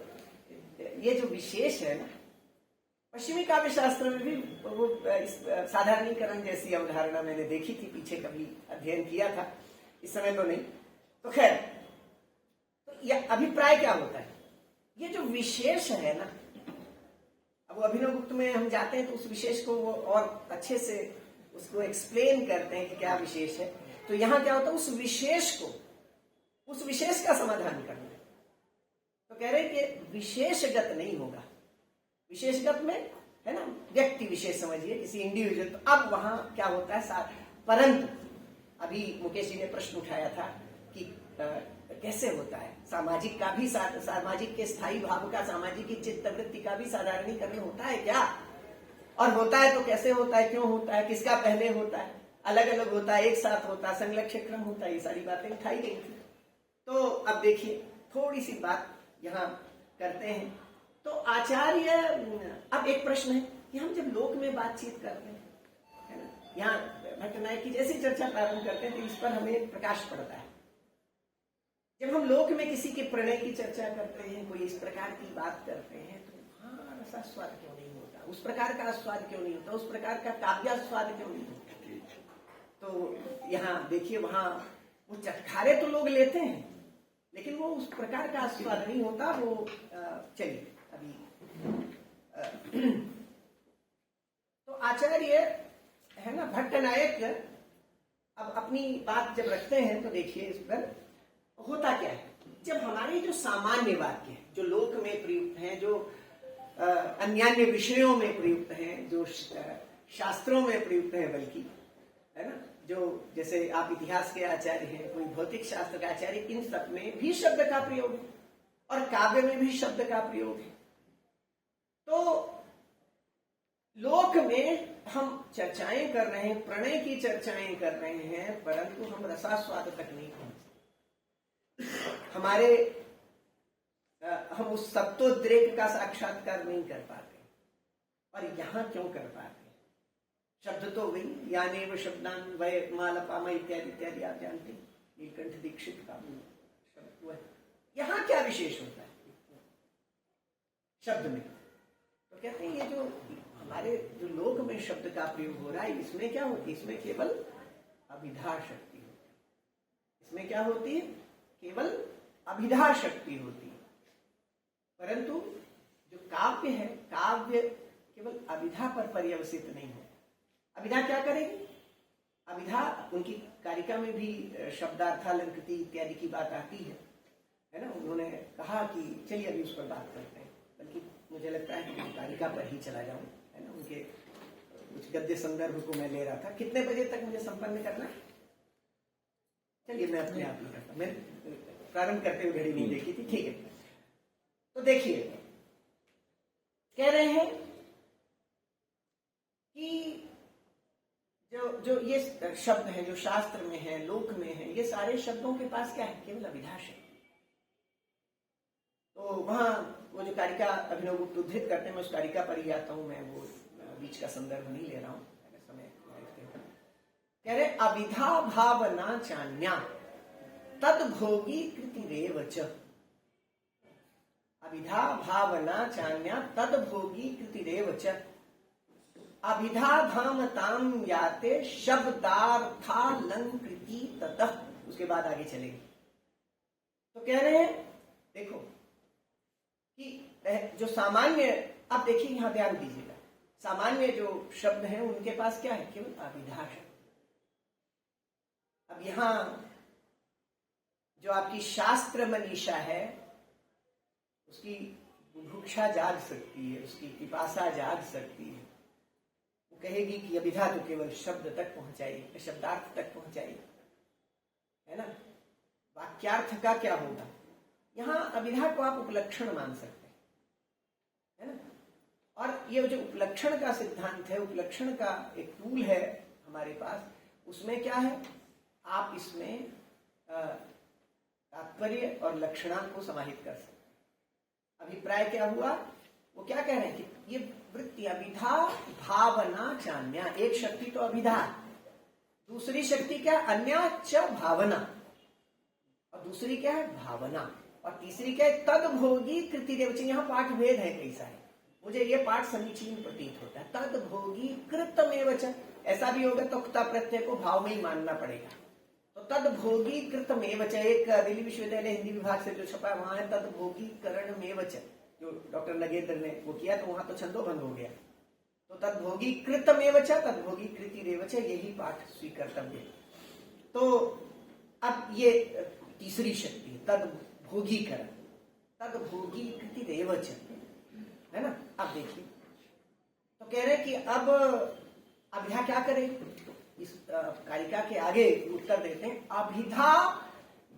ये जो विशेष है ना, पश्चिमी काव्य शास्त्र में भी वो साधारणीकरण जैसी अवधारणा मैंने देखी थी, पीछे कभी अध्ययन किया था, इस समय तो नहीं। तो खैर, तो यह अभिप्राय क्या होता है, ये जो विशेष है ना, अब अभिनव गुप्त में हम जाते हैं तो उस विशेष को वो और अच्छे से उसको एक्सप्लेन करते हैं कि क्या विशेष है। तो यहाँ क्या होता है, उस विशेष का समाधान करना है। तो कह रहे हैं कि विशेषगत नहीं होगा, विशेषगत में है ना व्यक्ति विशेष समझिए, किसी इंडिविजुअल। तो अब वहां क्या होता है, परंतु अभी मुकेश जी ने प्रश्न उठाया था कि कैसे होता है? सामाजिक का भी सामाजिक के स्थायी भाव का, सामाजिक की चित्त वृत्ति का भी साधारणीकरण होता है क्या? और होता है तो कैसे होता है, क्यों होता है, किसका पहले होता है, अलग अलग होता है, एक साथ होता है, संलक्ष्य क्रम होता है, ये सारी बातें उठाई गई थी। तो अब देखिए थोड़ी सी बात यहाँ करते हैं। तो आचार्य, अब एक प्रश्न है कि हम जब लोक में बातचीत करते हैं, है ना, यहाँ भट्टनायक की जैसी चर्चा प्रारंभ करते हैं तो इस पर हमें प्रकाश पड़ता है। जब हम लोक में किसी के प्रणय की चर्चा करते हैं, कोई इस प्रकार की बात करते हैं, तो हाँ रसास्वाद क्यों नहीं होता, उस प्रकार का आस्वाद क्यों नहीं होता, उस प्रकार का काव्यास्वाद क्यों नहीं होता? तो यहाँ देखिए वहां वो चटखारे तो लोग लेते हैं, लेकिन वो उस प्रकार का आस्वाद नहीं होता। वो चलिए अभी तो आचार्य है ना भट्टनायक अब अपनी बात जब रखते हैं तो देखिए इस पर होता क्या है। जब हमारे जो सामान्य वाक्य है, जो लोक में प्रयुक्त हैं, जो अन्यान्य विषयों में प्रयुक्त हैं, जो शास्त्रों में प्रयुक्त है, बल्कि है ना, जो जैसे आप इतिहास के आचार्य हैं, कोई भौतिक शास्त्र का आचार्य, इन सब में भी शब्द का प्रयोग है और काव्य में भी शब्द का प्रयोग है। तो लोक में हम चर्चाएं कर रहे हैं, प्रणय की चर्चाएं कर रहे हैं, परंतु हम रसास्वाद तक नहीं पहुंचते। हम उस सत्वोद्रेक का साक्षात्कार नहीं कर पाते। और यहां क्यों कर पाते? शब्द तो वही यानेव शब्दान वय मालपामा इत्यादि इत्यादि आप जानते हैं, नीलकंठ दीक्षित का शब्द हुआ। यहां क्या विशेष होता है शब्द में? तो कहते हैं ये जो हमारे जो लोक में शब्द का प्रयोग हो रहा है, इसमें क्या होती है? इसमें केवल अभिधा शक्ति होती है। इसमें क्या होती है? केवल अभिधा शक्ति होती है। परंतु जो काव्य है, काव्य केवल अभिधा पर पर्यवसित नहीं है। अभिधा क्या करेगी? अभिधा उनकी कारिका में भी शब्दार्थालंकृति इत्यादि की बात आती है ना। उन्होंने कहा कि चलिए अभी उस पर बात करते हैं, बल्कि मुझे लगता है कि कारिका पर ही चला जाऊं, है ना। उनके कुछ गद्य संदर्भ को मैं ले रहा था। कितने बजे तक मुझे संपन्न करना है? चलिए मैं अपने आप ही करता हूं। मैं प्रारंभ करते हुए घड़ी नहीं देखी थी, ठीक है। तो देखिए कह रहे हैं कि जो ये शब्द हैं, जो शास्त्र में है, लोक में है, ये सारे शब्दों के पास क्या है? केवल अभिधा शक्ति। तो वहां वो जो कारिका अभिनव गुप्त उद्धृत करते हैं, मैं उस कारिका पर ही आता हूं, मैं वो बीच का संदर्भ नहीं ले रहा हूं, समय कह रहे अभिधा भावना चान्या तद भोगी कृतिरेव च। अभिधा भावना चान्या तद भोगी कृतिरेव च। अभिधा धाम ताम याते शब्दार्थालंकृति ततः। उसके बाद आगे चलेंगे। तो कह रहे हैं देखो कि जो सामान्य, अब देखिए यहां ध्यान दीजिएगा, सामान्य जो शब्द हैं उनके पास क्या है? केवल अभिधा शब्द। अब यहां जो आपकी शास्त्र मनीषा है, उसकी बुभुक्षा जाग सकती है, उसकी पिपासा जाग सकती है। वो कहेगी कि अभिधा तो केवल शब्द तक पहुंचाई, शब्दार्थ तक पहुंचाई, है ना। वाक्यार्थ का क्या होगा? यहां अभिधा को आप उपलक्षण मान सकते हैं, है ना। और ये जो उपलक्षण का सिद्धांत है, उपलक्षण का एक टूल है हमारे पास, उसमें क्या है? आप इसमें तात्पर्य और लक्षणांक को समाहित कर सकते हैं। अभिप्राय क्या हुआ? वो क्या कह रहे हैं कि ये वृत्ति अभिधा भावना चान्या, एक शक्ति तो अभिधा, दूसरी शक्ति क्या? अन्या च भावना, और दूसरी क्या है? भावना, और तीसरी क्या है? तद भोगी कृतिरेव च। यहाँ पाठ भेद है कैसा है, मुझे ये पाठ समीचीन प्रतीत होता है। तद भोगी कृतमेव च, ऐसा भी होगा तो क्ता प्रत्यय को भाव में ही मानना पड़ेगा। तो तद भोगी कृतमेव च, एक दिल्ली विश्वविद्यालय हिंदी विभाग से जो छपा है वहां है तद भोगी करणमेव च, जो डॉक्टर नगेंद्र ने वो किया, तो वहां तो छंदोभंग हो गया। तो तद भोगी कृतमेव च तद भोगी कृतिरेव च, यही पाठ स्वीकर्तव्य। तो अब ये तीसरी शक्ति तद भोगी करण, तद भोगी कृतिरेव च, है ना। अब देखिए तो कह रहे कि अब अभिधा क्या करे? इस कारिका के आगे उत्तर देते हैं, अभिधा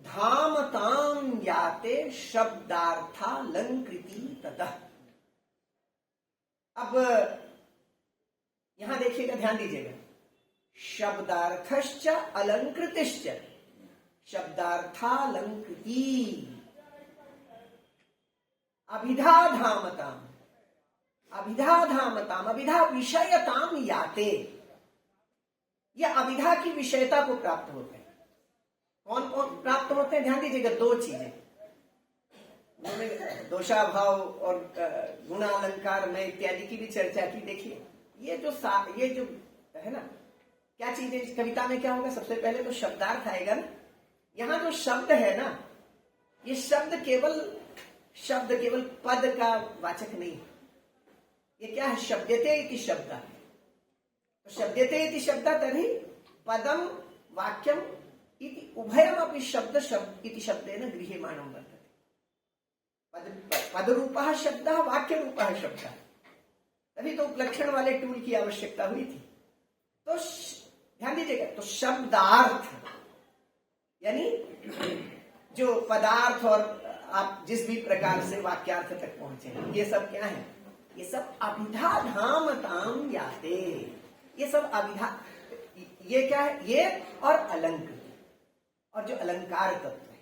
धाम ताम याते शब्दार्थालंकृति ततः। अब यहां देखिएगा, ध्यान दीजिएगा, शब्दार्थश्च अलंकृतिश्च शब्दार्थालंकृति अभिधा धामताम, अभिधा धामताम, अभिधा विषयताम याते। ये अभिधा की विषयता को प्राप्त होते हैं। कौन कौन प्राप्त होते हैं? ध्यान दीजिएगा, दो चीजें, दोषाभाव और गुणालंकार में इत्यादि की भी चर्चा की। देखिए ये जो है ना, क्या चीजें कविता में क्या होगा? सबसे पहले तो शब्दार्थ आएगा ना। यहां जो शब्द है ना, ये शब्द केवल पद का वाचक नहीं, ये क्या है? शब्दते इति शब्द। तो शब्दते इति शब्द तर्हि पदम वाक्यम इति उभयम अपि शब्द इति शब्देन गृह्यमाणं वर्तते। पद रूपः शब्दः, वाक्य रूपः शब्दः। तभी तो उपलक्षण वाले टूल की आवश्यकता हुई थी। तो ध्यान दीजिएगा, तो शब्दार्थ यानी जो पदार्थ और आप जिस भी प्रकार से वाक्यार्थ तक पहुंचे, ये सब क्या है? ये सब अभिधा धामताम याते। ये सब अभिधा, ये क्या है? ये और अलंकृत, और जो अलंकार तत्व है,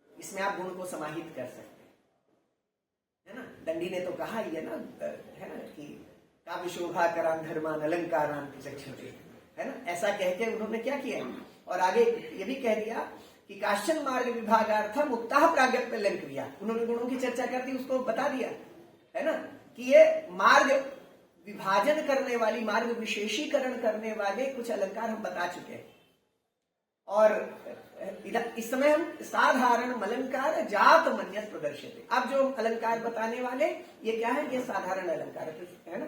इसमें आप गुण को समाहित कर सकते हैं, है ना। दंडी ने तो कहा ही है ना, कि काव्य शोभा करान धर्मान अलंकारान चक्षुषे, है ना। ऐसा कह के उन्होंने क्या किया, और आगे ये भी कह दिया कि काश्चन मार्ग विभागार्थम मुक्ता प्राज्ञप्य अलंक्रिया। उन्होंने गुणों की चर्चा कर दी, उसको बता दिया, है ना, कि ये मार्ग विभाजन करने वाली, मार्ग विशेषीकरण करने वाले कुछ अलंकार हम बता चुके हैं। और इस समय हम साधारण अलंकार जात मन्यत प्रदर्शित। अब जो अलंकार बताने वाले ये क्या है? ये साधारण अलंकार है ना,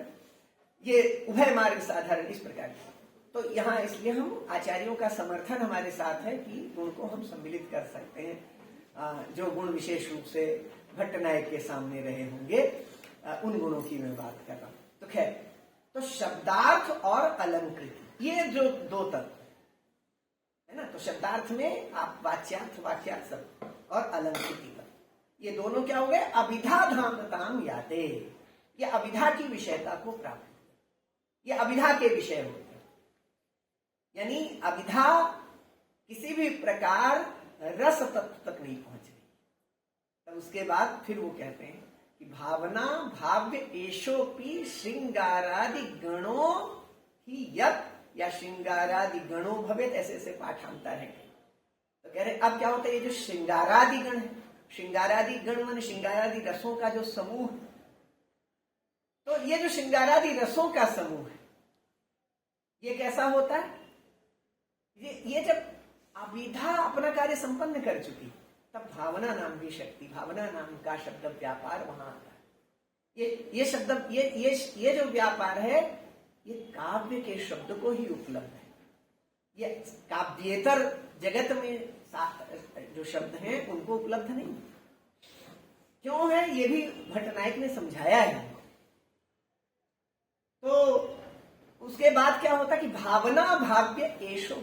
ये उभय मार्ग साधारण, इस प्रकार की। तो यहाँ इसलिए हम आचार्यों का समर्थन हमारे साथ है कि गुण को हम सम्मिलित कर सकते हैं। जो गुण विशेष रूप से भट्टनायक के सामने रहे होंगे, उन गुणों की मैं बात कर रहा हूं। तो खैर, तो शब्दार्थ और अलंकृति, ये जो दो तत्व है ना, तो शब्दार्थ में आप वाक्यार्थ सब, और अलंकृति का, ये दोनों क्या हो गए? अभिधा धामताम याते। ये अभिधा की विषयता को प्राप्त, ये अभिधा के विषय होते हैं। यानी अभिधा किसी भी प्रकार रस तत्व तक नहीं पहुंच रही। तब उसके बाद फिर वो कहते हैं कि भावना भाव्य एशोपि श्रृंगारादि गणों ही यत्, या श्रृंगारादि गणों भवेत, ऐसे पाठांतर है। तो कह रहे अब क्या होता है? ये जो श्रृंगारादि गण है, श्रृंगारादि गण मान श्रृंगारादि रसों का जो समूह, तो ये जो श्रृंगारादि रसों का समूह है, ये कैसा होता है? ये जब अभिधा अपना कार्य संपन्न कर चुकी, तब भावना नाम की शक्ति, भावना नाम का शब्द व्यापार वहां आता है। ये शब्द, ये जो व्यापार है, ये काव्य के शब्द को ही उपलब्ध है। ये काव्येतर जगत में जो शब्द हैं उनको उपलब्ध नहीं। क्यों है? ये भी भट्टनायक ने समझाया है। तो उसके बाद क्या होता कि भावना भाव्य एशो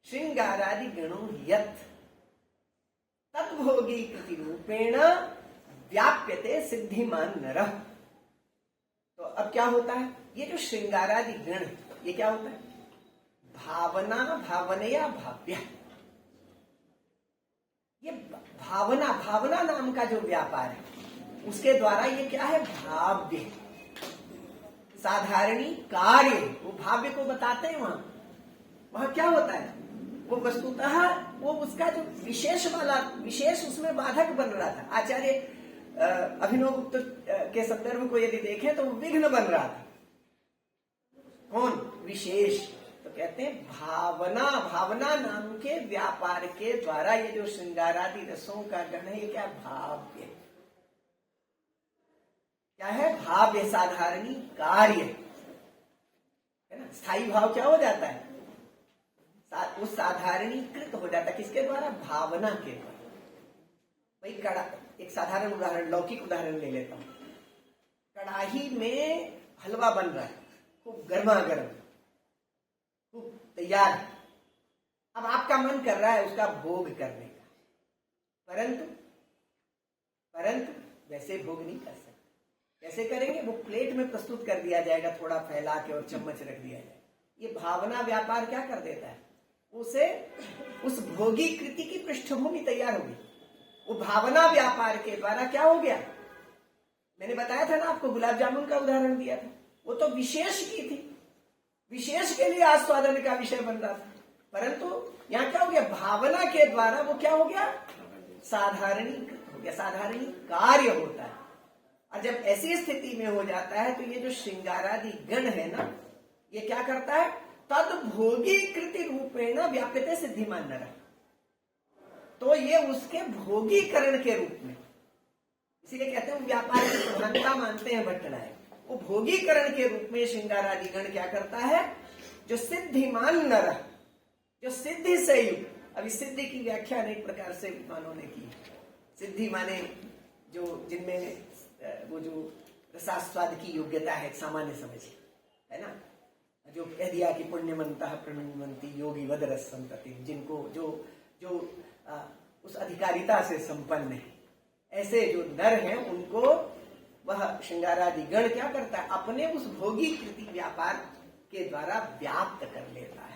श्रृंगारादि गणों यत् तद्भोगी कृति रूपेण व्याप्यते सिद्धिमान नरः। तो अब क्या होता है? ये जो श्रृंगारादि गण, ये क्या होता है? भावना भावनया भाव्य। ये भावना नाम का जो व्यापार है, उसके द्वारा ये क्या है? भाव्य, साधारणी कार्य, वो भाव्य को बताते हैं। वहां क्या होता है? वो वस्तुतः वो उसका जो विशेष उसमें बाधक बन रहा था। आचार्य अभिनव गुप्त के संदर्भ को यदि देखें तो विघ्न बन रहा था। कौन? विशेष। तो कहते हैं भावना नाम के व्यापार के द्वारा ये जो श्रृंगारादि रसों का गण है, ये क्या? भाव्य। क्या है? भाव्य, साधारणी कार्य है ना। स्थायी भाव क्या हो जाता है? वो साधारणीकृत हो जाता है। किसके द्वारा? भावना के द्वारा। भाई कड़ा, एक साधारण उदाहरण, लौकिक उदाहरण ले लेता हूं। कड़ाही में हलवा बन रहा है, खूब गर्मा गर्म, खूब तैयार। अब आपका मन कर रहा है उसका भोग करने का, परंतु वैसे भोग नहीं कर सकते। कैसे करेंगे? वो प्लेट में प्रस्तुत कर दिया जाएगा, थोड़ा फैला के और चम्मच रख दिया जाएगा। ये भावना व्यापार क्या कर देता है? उसे उस भोगी कृति की पृष्ठभूमि तैयार होगी। वो भावना व्यापार के द्वारा क्या हो गया? मैंने बताया था ना आपको, गुलाब जामुन का उदाहरण दिया था। वो तो विशेष की थी, विशेष के लिए आस्वादन का विषय बन रहा था, परंतु यहाँ क्या हो गया? भावना के द्वारा वो क्या हो गया? साधारणीकृत हो गया, साधारणी कार्य होता है। और जब ऐसी स्थिति में हो जाता है तो ये जो श्रृंगारादि गण है ना, ये क्या करता है? तद भोगी कृति रूपेण व्याप्यते सिद्धिमान नरः। तो ये उसके भोगीकरण के रूप में, इसीलिए कहते हैं व्यापार की प्रधानता मानते हैं भट्टनायक। वो भोगीकरण के रूप में श्रृंगारादि गण क्या करता है? जो सिद्धिमान नरः, जो सिद्धि से युक्त। अभी सिद्धि की व्याख्या अनेक प्रकार से विद्वानों ने की। सिद्धि माने जो जिनमें वो जो रसास्वाद की योग्यता है, सामान्य समझ है ना, जो कह दिया कि पुण्यमंतः प्रणुवन्ति योगी वद रस संतति, जिनको जो उस अधिकारिता से संपन्न है, ऐसे जो नर हैं उनको वह श्रृंगारादि गण क्या करता है? अपने उस भोगी कृति व्यापार के द्वारा व्याप्त कर लेता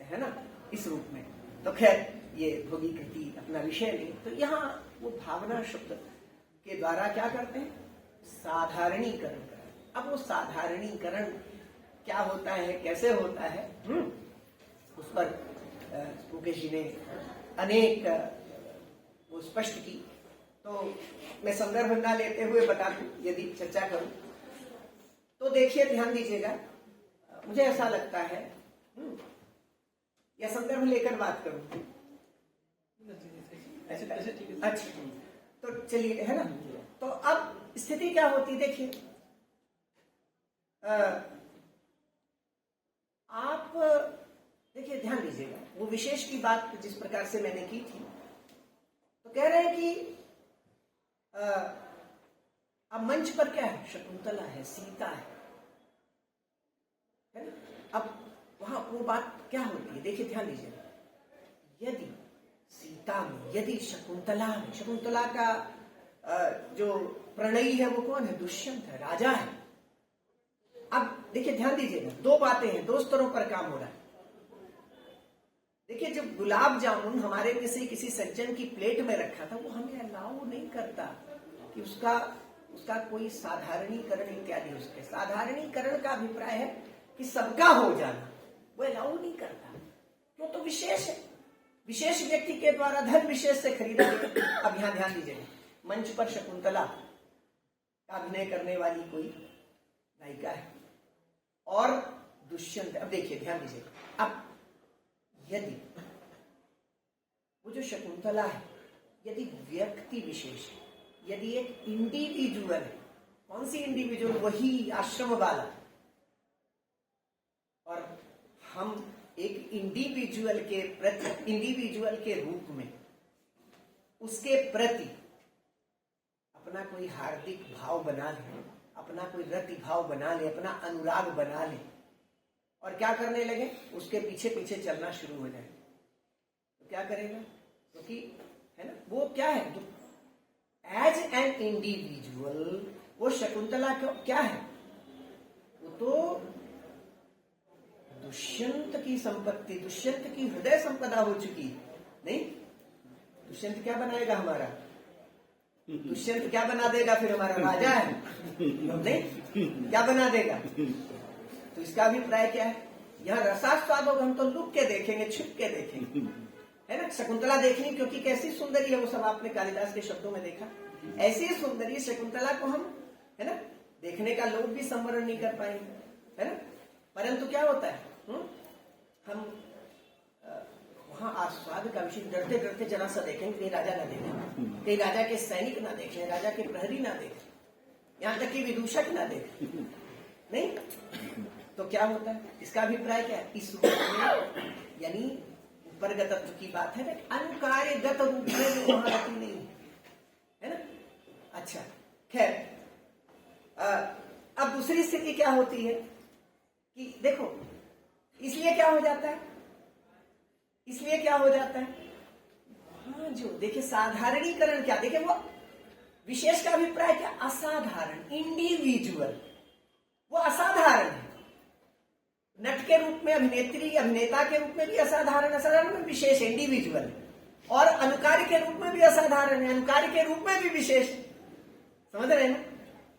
है ना, इस रूप में। तो खैर ये भोगी कृति अपना विषय नहीं। तो यहाँ वो भावना शब्द के द्वारा क्या करते हैं? साधारणीकरण करते। अब वो साधारणीकरण क्या होता है, कैसे होता है, उस पर मुकेश जी ने अनेक वो स्पष्ट की। तो मैं संदर्भ ना लेते हुए बता दूं, यदि चर्चा करूं तो देखिए, ध्यान दीजिएगा। मुझे ऐसा लगता है या संदर्भ लेकर बात करूं? अच्छा, तो चलिए, है ना। तो अब स्थिति क्या होती, देखिए, आप देखिए, ध्यान दीजिएगा, वो विशेष की बात जिस प्रकार से मैंने की थी, तो कह रहे हैं कि अब मंच पर क्या है? शकुंतला है, सीता है ना। अब वहां वो बात क्या होती है? देखिए, ध्यान दीजिएगा, यदि सीता में, यदि शकुंतला में, शकुंतला का जो प्रणयी है वो कौन है? दुष्यंत है, राजा है। अब देखिए, ध्यान दीजिएगा, दो बातें हैं, दो स्तरों पर काम हो रहा है। देखिए, जब गुलाब जामुन हमारे में से किसी सज्जन की प्लेट में रखा था, वो हमें अलाउ नहीं करता कि उसका कोई साधारणीकरण इत्यादि। उसके साधारणीकरण का अभिप्राय है कि सबका हो जाना, वो अलाउ नहीं करता। क्यों? तो विशेष है, विशेष व्यक्ति के द्वारा धन विशेष से खरीदा गया। अब यहां ध्यान दीजिएगा, मंच पर शकुंतला का अभिनय करने वाली कोई नायिका है और दुष्यंत। अब देखिए, ध्यान दीजिएगा, अब यदि वो जो शकुंतला है, यदि व्यक्ति विशेष है, यदि एक इंडिविजुअल है, कौन सी इंडिविजुअल? वही आश्रम वाला। और हम एक इंडिविजुअल के प्रति, इंडिविजुअल के रूप में उसके प्रति अपना कोई हार्दिक भाव बना ले, अपना कोई रति भाव बना ले, अपना अनुराग बना ले, और क्या करने लगे? उसके पीछे पीछे चलना शुरू हो जाए, तो क्या करेगा? क्योंकि है ना, वो क्या है? एज एन इंडिविजुअल वो शकुंतला क्या है? वो तो दुष्यंत की संपत्ति, दुष्यंत की हृदय संपदा हो चुकी नहीं। दुष्यंत क्या बनाएगा हमारा? दुष्यंत क्या बना देगा फिर? हमारा राजा है नहीं, क्या बना देगा? तो इसका अभिप्राय क्या है? यहाँ रसास्वाद होगा, हम तो लुक के देखेंगे, छुप के देखेंगे, है ना। शकुंतला देखनी, क्योंकि कैसी सुंदरी है, वो सब आपने कालिदास के शब्दों में देखा। ऐसी सुंदरी शकुंतला को हम, है ना, देखने का लोग भी संवरण नहीं कर पाएंगे, है ना। परंतु क्या होता है, हम वहां आस्वाद का विषय डरते डरते जरा सा देखेंगे, कहीं राजा ना देखें, कहीं राजा के सैनिक ना देखें, राजा के प्रहरी ना देखें, यहाँ तक कि विदूषक ना देखें, नहीं। तो क्या होता है? इसका अभिप्राय क्या है? इस रूप में, यानी उपरगतत्व की बात है ना, अनकार्यगत रूप में वहां गति नहीं है ना। अच्छा, खैर, अब दूसरी स्थिति क्या होती है कि देखो, इसलिए क्या हो जाता है इसलिए क्या हो जाता है, हाँ जो देखिए साधारणीकरण क्या, देखिए वो विशेष का अभिप्राय क्या, असाधारण, इंडिविजुअल, वो असाधारण है। नट के रूप में, अभिनेत्री अभिनेता के रूप में भी असाधारण, असाधारण में विशेष, इंडिविजुअल, और अनुकारी के रूप में भी असाधारण है, अनुकारी के रूप में भी विशेष, समझ रहे हैं ना।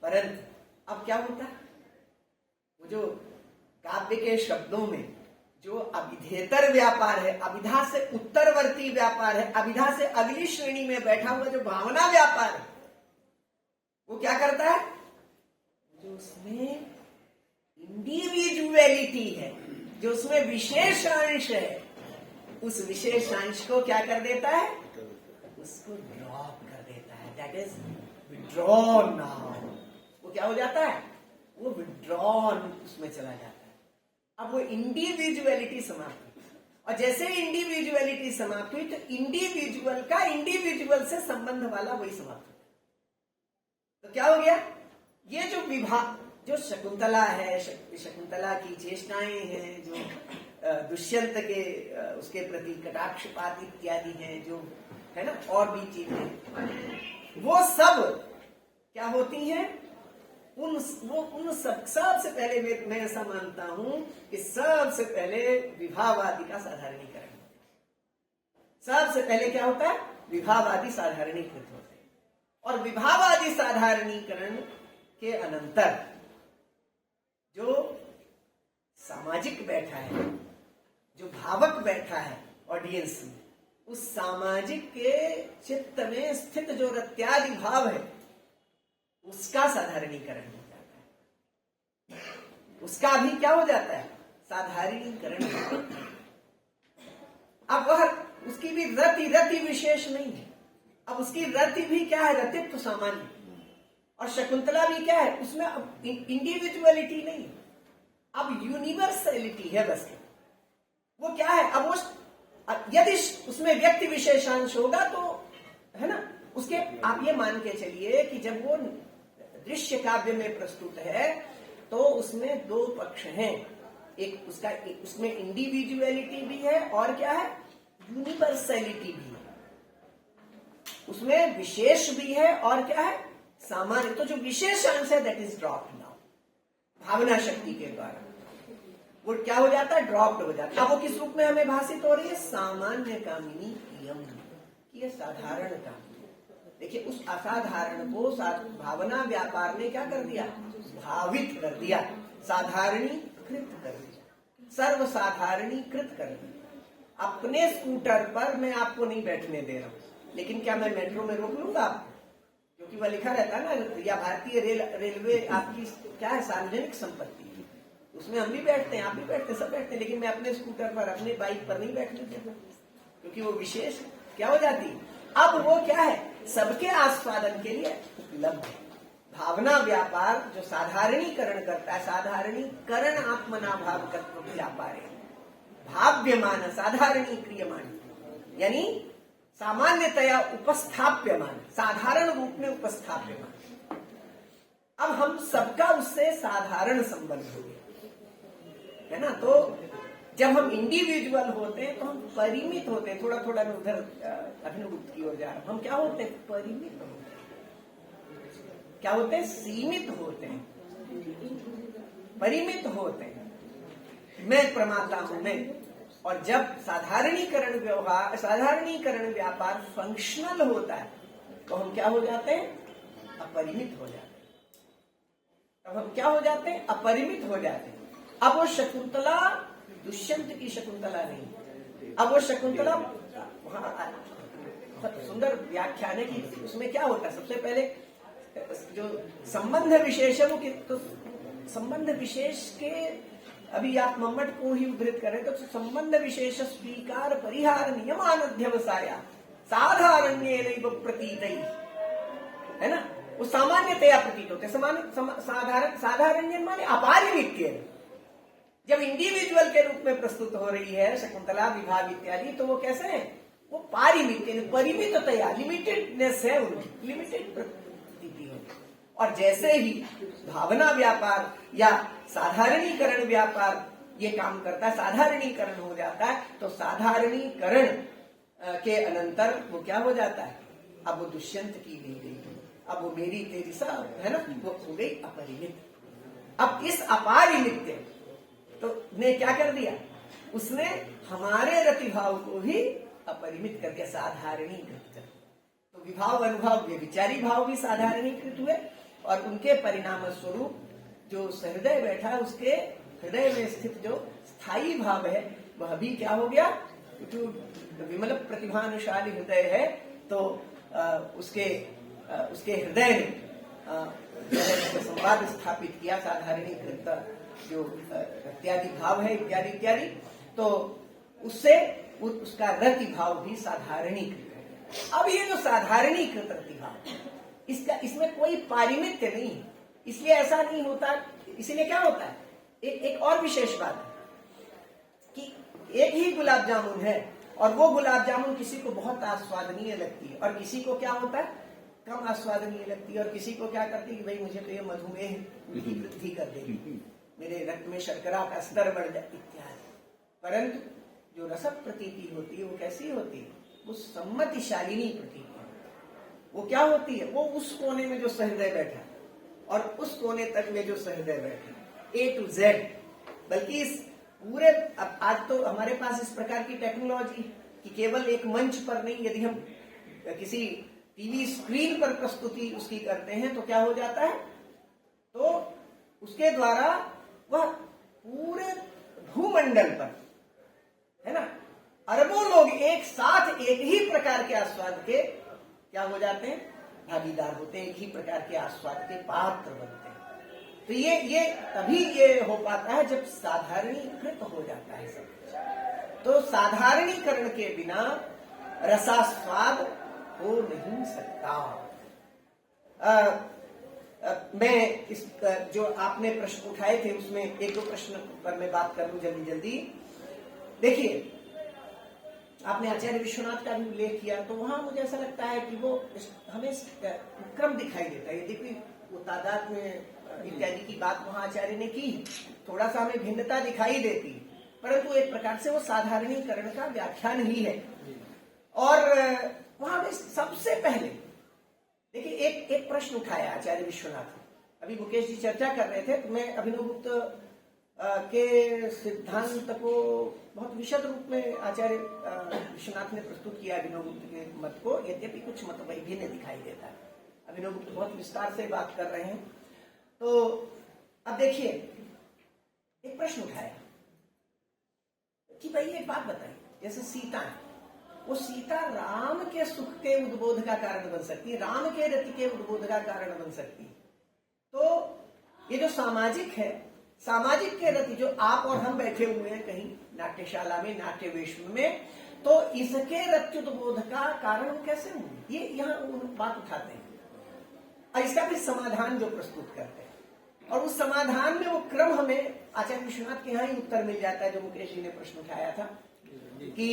परंतु अब क्या होता है, वो जो काव्य के शब्दों में जो अविधेतर व्यापार है, अविधा से उत्तरवर्ती व्यापार है, अविधा से अगली श्रेणी में बैठा हुआ जो भावना व्यापार है, वो क्या करता है, जो उसमें इंडिविजुअलिटी है, जो उसमें विशेषांश है, उस विशेषांश को क्या कर देता है, उसको ड्रॉप कर देता है, दैट इज विड्रॉन नाउ। वो क्या हो जाता है, वो विड्रॉन उसमें चला जाता है। अब वो इंडिविजुअलिटी समाप्त हुई, और जैसे इंडिविजुअलिटी समाप्त हुई तो इंडिविजुअल का इंडिविजुअल से संबंध वाला वही समाप्त हुआ। तो क्या हो गया, ये जो विवाह, जो शकुंतला है, शकुंतला की चेष्टाएं हैं, जो दुष्यंत के उसके प्रति कटाक्षपात इत्यादि हैं, जो है ना, और भी चीजें, वो सब क्या होती हैं, उन सबसे पहले मैं ऐसा मानता हूं कि सबसे पहले विवाहवादी का साधारणीकरण, सबसे पहले क्या होता है, विवाहवादी साधारणीकृत होते हैं, और विवाहवादी साधारणीकरण के अनंतर जो सामाजिक बैठा है, जो भावक बैठा है ऑडियंस में, उस सामाजिक के चित्त में स्थित जो रत्यादि भाव है, उसका साधारणीकरण हो जाता है, उसका भी क्या हो जाता है, साधारणीकरण हो जाता है। अब वह उसकी भी रति विशेष नहीं है, अब उसकी रति भी क्या है, रतित्व सामान्य, और शकुंतला भी क्या है, उसमें अब इंडिविजुअलिटी नहीं, अब यूनिवर्सलिटी है बस। वो क्या है, अब वो यदि उसमें व्यक्ति विशेषांश होगा तो है ना, उसके आप ये मान के चलिए कि जब वो दृश्य काव्य में प्रस्तुत है तो उसमें दो पक्ष हैं, एक उसमें इंडिविजुअलिटी भी है और क्या है, यूनिवर्सलिटी भी है, उसमें विशेष भी है और क्या है, सामान्य। तो जो विशेषांश है दैट इज ड्रॉप्ड नाउ, भावना शक्ति के द्वारा वो क्या हो जाता है, ड्रॉप्ड हो जाता है। अब वो किस रूप में हमें भाषित हो रही है, सामान्य कामिनी प्रियम, ये साधारण कामिनी। देखिए उस असाधारण को भावना व्यापार ने क्या कर दिया, भावित कर दिया, साधारणीकृत कर दिया, सर्वसाधारणीकृत कर दिया। अपने स्कूटर पर मैं आपको नहीं बैठने दे रहा हूं, लेकिन क्या मैं मेट्रो में रोक लूंगा आपको, क्योंकि वह लिखा रहता है ना, या भारतीय रेलवे आपकी क्या है, सार्वजनिक संपत्ति, उसमें हम भी बैठते हैं, आप भी बैठते हैं, सब बैठते हैं, लेकिन मैं अपने स्कूटर पर, अपने बाइक पर नहीं बैठने देता, क्योंकि वो विशेष क्या हो जाती है। अब वो क्या है, सबके आस्वादन के लिए उपलब्ध है। भावना व्यापार जो साधारणीकरण करता है, साधारणीकरण आत्मना भावकत्व व्यापार है, भाव्यमान साधारणीक्रियमान, यानी सामान्यतया उपस्थाप्यमान, साधारण रूप में उपस्थाप्यमान। अब हम सबका उससे साधारण संबंध हो गया है ना। तो जब हम इंडिविजुअल होते हैं तो हम परिमित होते हैं, थोड़ा थोड़ा मैं उधर अभिनवगुप्त की ओर जा रहा हूं, हम क्या होते हैं, परिमित होते हैं, क्या होते हैं, सीमित होते हैं, परिमित होते हैं, मैं प्रमाता हूं मैं। और जब साधारणीकरण व्यापार फंक्शनल होता है तो हम क्या हो जाते हैं, अपरिमित हो जाते हैं। अब हम क्या हो जाते हैं, अपरिमित हो जाते हैं। अब वो शकुंतला दुष्यंत की शकुंतला नहीं, अब वो शकुंतला, बहुत सुंदर व्याख्यान है कि उसमें क्या होता है, सबसे पहले जो संबंध विशेष है वो तो संबंध विशेष के, अभी आप मम्मट को ही उद्धृत करें तो संबंध विशेष स्वीकार परिहार नियमानध्यवसाया साधारण्य प्रतीत है ना, वो सामान्यतया प्रतीत होते, साधारण्य माने अपारिमित्य। जब इंडिविजुअल के रूप में प्रस्तुत हो रही है शकुंतला, विभाग इत्यादि, तो वो कैसे है, वो पारिमित्य, परिमिततया, लिमिटेडनेस है उनकी, लिमिटेड प्रतीति होती। और जैसे ही भावना व्यापार या साधारणीकरण व्यापार ये काम करता है, साधारणीकरण हो जाता है। तो साधारणीकरण के अनंतर वो क्या हो जाता है, अब वो दुष्यंत की गई, अब वो मेरी तेरी सब है ना, वो हो गई अपरिमित। अब इस अपारिमित्य तो ने क्या कर दिया, उसने हमारे रतिभाव को ही अपरिमित कर दिया, साधारणीकृत। तो विभाव अनुभाव व्यभिचारी भाव भी साधारणीकृत हुए और उनके परिणाम स्वरूप जो सहृदय बैठा है उसके हृदय में स्थित जो स्थायी भाव है वह भी क्या हो गया, जो विमल प्रतिभानुशाली हृदय है तो उसके हृदय में संवाद स्थापित किया, साधारणीकृत जो इत्यादि भाव है इत्यादि इत्यादि, तो उससे उसका रति भाव भी साधारणीकृत है। अब ये जो साधारणीकृत रति भाव, इसमें कोई पारिमित्य नहीं है, इसलिए ऐसा नहीं होता। इसीलिए क्या होता है, एक और विशेष बात है कि एक ही गुलाब जामुन है और वो गुलाब जामुन किसी को बहुत आस्वादनीय लगती है और किसी को क्या होता है, कम आस्वादनीय लगती है, और किसी को क्या करती है कि भाई मुझे तो ये मधुमेह की वृद्धि कर देगी, मेरे रक्त में शर्करा का स्तर बढ़ जाए इत्यादि। परंतु जो रसक प्रतीति होती है वो कैसी होती है, वो सम्मतिशालिनी प्रतीति। वो क्या होती है, वो उस कोने में जो सहृदय बैठा है और उस कोने तक में जो सहृदय बैठा है, A to Z, बल्कि इस पूरे, अब आज तो हमारे पास इस प्रकार की टेक्नोलॉजी कि केवल एक मंच पर नहीं, यदि हम किसी टीवी स्क्रीन पर प्रस्तुति उसकी करते हैं तो क्या हो जाता है, तो उसके द्वारा वह पूरे भूमंडल पर है ना अरबों लोग एक साथ एक ही प्रकार के आस्वाद के क्या हो जाते हैं, भागीदार होते हैं, एक ही प्रकार के आस्वाद के पात्र बनते हैं। तो ये तभी ये हो पाता है जब साधारणीकृत हो जाता है सब कुछ। तो साधारणीकरण के बिना रसास्वाद हो नहीं सकता। मैं इस जो आपने प्रश्न उठाए थे उसमें एक दो प्रश्न पर मैं बात कर लूं जल्दी जल्दी। देखिए, आपने आचार्य विश्वनाथ का भी उल्लेख किया, तो वहां मुझे ऐसा लगता है कि वो हमें क्रम दिखाई देता है। यदि वो तादाद में इत्यादि की बात वहां आचार्य ने की, थोड़ा सा हमें भिन्नता दिखाई देती, परंतु एक प्रकार से वो साधारणीकरण का व्याख्यान ही है। और वहां में सबसे पहले देखिए एक प्रश्न उठाया आचार्य विश्वनाथ। अभी मुकेश जी चर्चा कर रहे थे तो मैं अभिनवगुप्त के सिद्धांत को बहुत विशद रूप में आचार्य विश्वनाथ ने प्रस्तुत किया अभिनवगुप्त के मत को, यद्यपि कुछ मत वैभिन्न दिखाई देता है। अभिनवगुप्त बहुत विस्तार से बात कर रहे हैं। तो अब देखिए, एक प्रश्न उठाया कि भाई एक बात बताइए, जैसे सीता है, वो सीता राम के सुख के उद्बोध का कारण बन सकती है, राम के रति के उद्बोध का कारण बन सकती है। तो ये जो सामाजिक है, सामाजिक के रति जो आप और हम बैठे हुए हैं कहीं नाट्यशाला में, नाट्य वेश में, तो इसके रत्युद्बोध का कारण कैसे होंगे, ये यहाँ बात उठाते हैं और इसका भी समाधान जो प्रस्तुत करते हैं। और उस समाधान में वो क्रम हमें आचार्य विश्वनाथ के यहाँ ही उत्तर मिल जाता है जो मुकेश जी ने प्रश्न उठाया था कि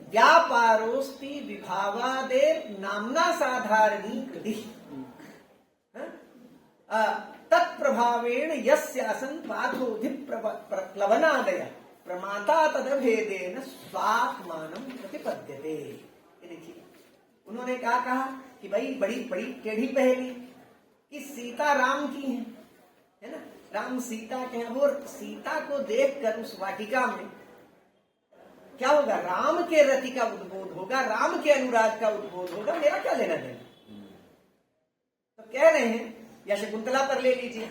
व्यापारोस्ति विभावादेर नामना साधारणी कृति तत्प्रभावेण यस्यासन पाथोधि प्लवनादय प्रमाता तदभेदेन स्वात्मानं प्रतिपद्यते। ये देखिए, उन्होंने क्या कहा कि भाई बड़ी बड़ी टेढ़ी पहेली कि सीता राम की है ना, राम सीता के हैं, वो सीता को देखकर उस वाटिका में क्या होगा, राम के रति का उद्बोध होगा, राम के अनुराग का उद्बोध होगा, मेरा क्या लेना देना। तो कह रहे हैं, या शकुंतला पर ले लीजिए,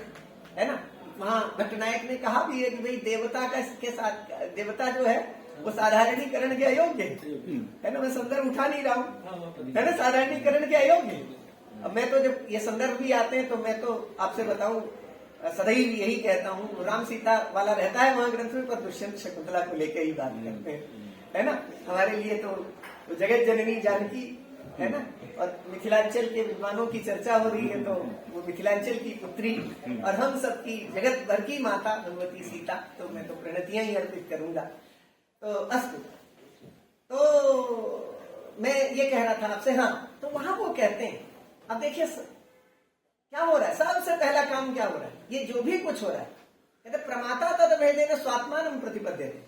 है ना, वहां भट्टनायक ने कहा भी है कि भाई देवता का के साथ, देवता जो है वो साधारणीकरण के अयोग्य है ना, मैं संदर्भ उठा नहीं रहा हूं, है ना, साधारणीकरण के अयोग्य। अब मैं तो जब ये संदर्भ भी आते हैं तो मैं तो आपसे बताऊं सदैव यही कहता हूँ, राम सीता वाला रहता है वहां ग्रंथ में, पर दुष्यंत शकुंतला को लेकर ही बात करते हैं, है ना। हमारे लिए तो जगत जननी जानकी है ना, और मिथिलांचल के विद्वानों की चर्चा हो रही है तो वो मिथिलांचल की पुत्री और हम सबकी जगत भर की माता भगवती सीता, तो मैं तो प्रणतियां ही अर्पित करूंगा। तो अस्तु, तो मैं ये कह रहा था आपसे, हाँ, तो वहां वो कहते हैं, अब देखिए क्या हो रहा है, सबसे पहला काम क्या हो रहा है, ये जो भी कुछ हो रहा है कहते प्रमाता तद भेदेन स्वात्मानं प्रतिपद्यते।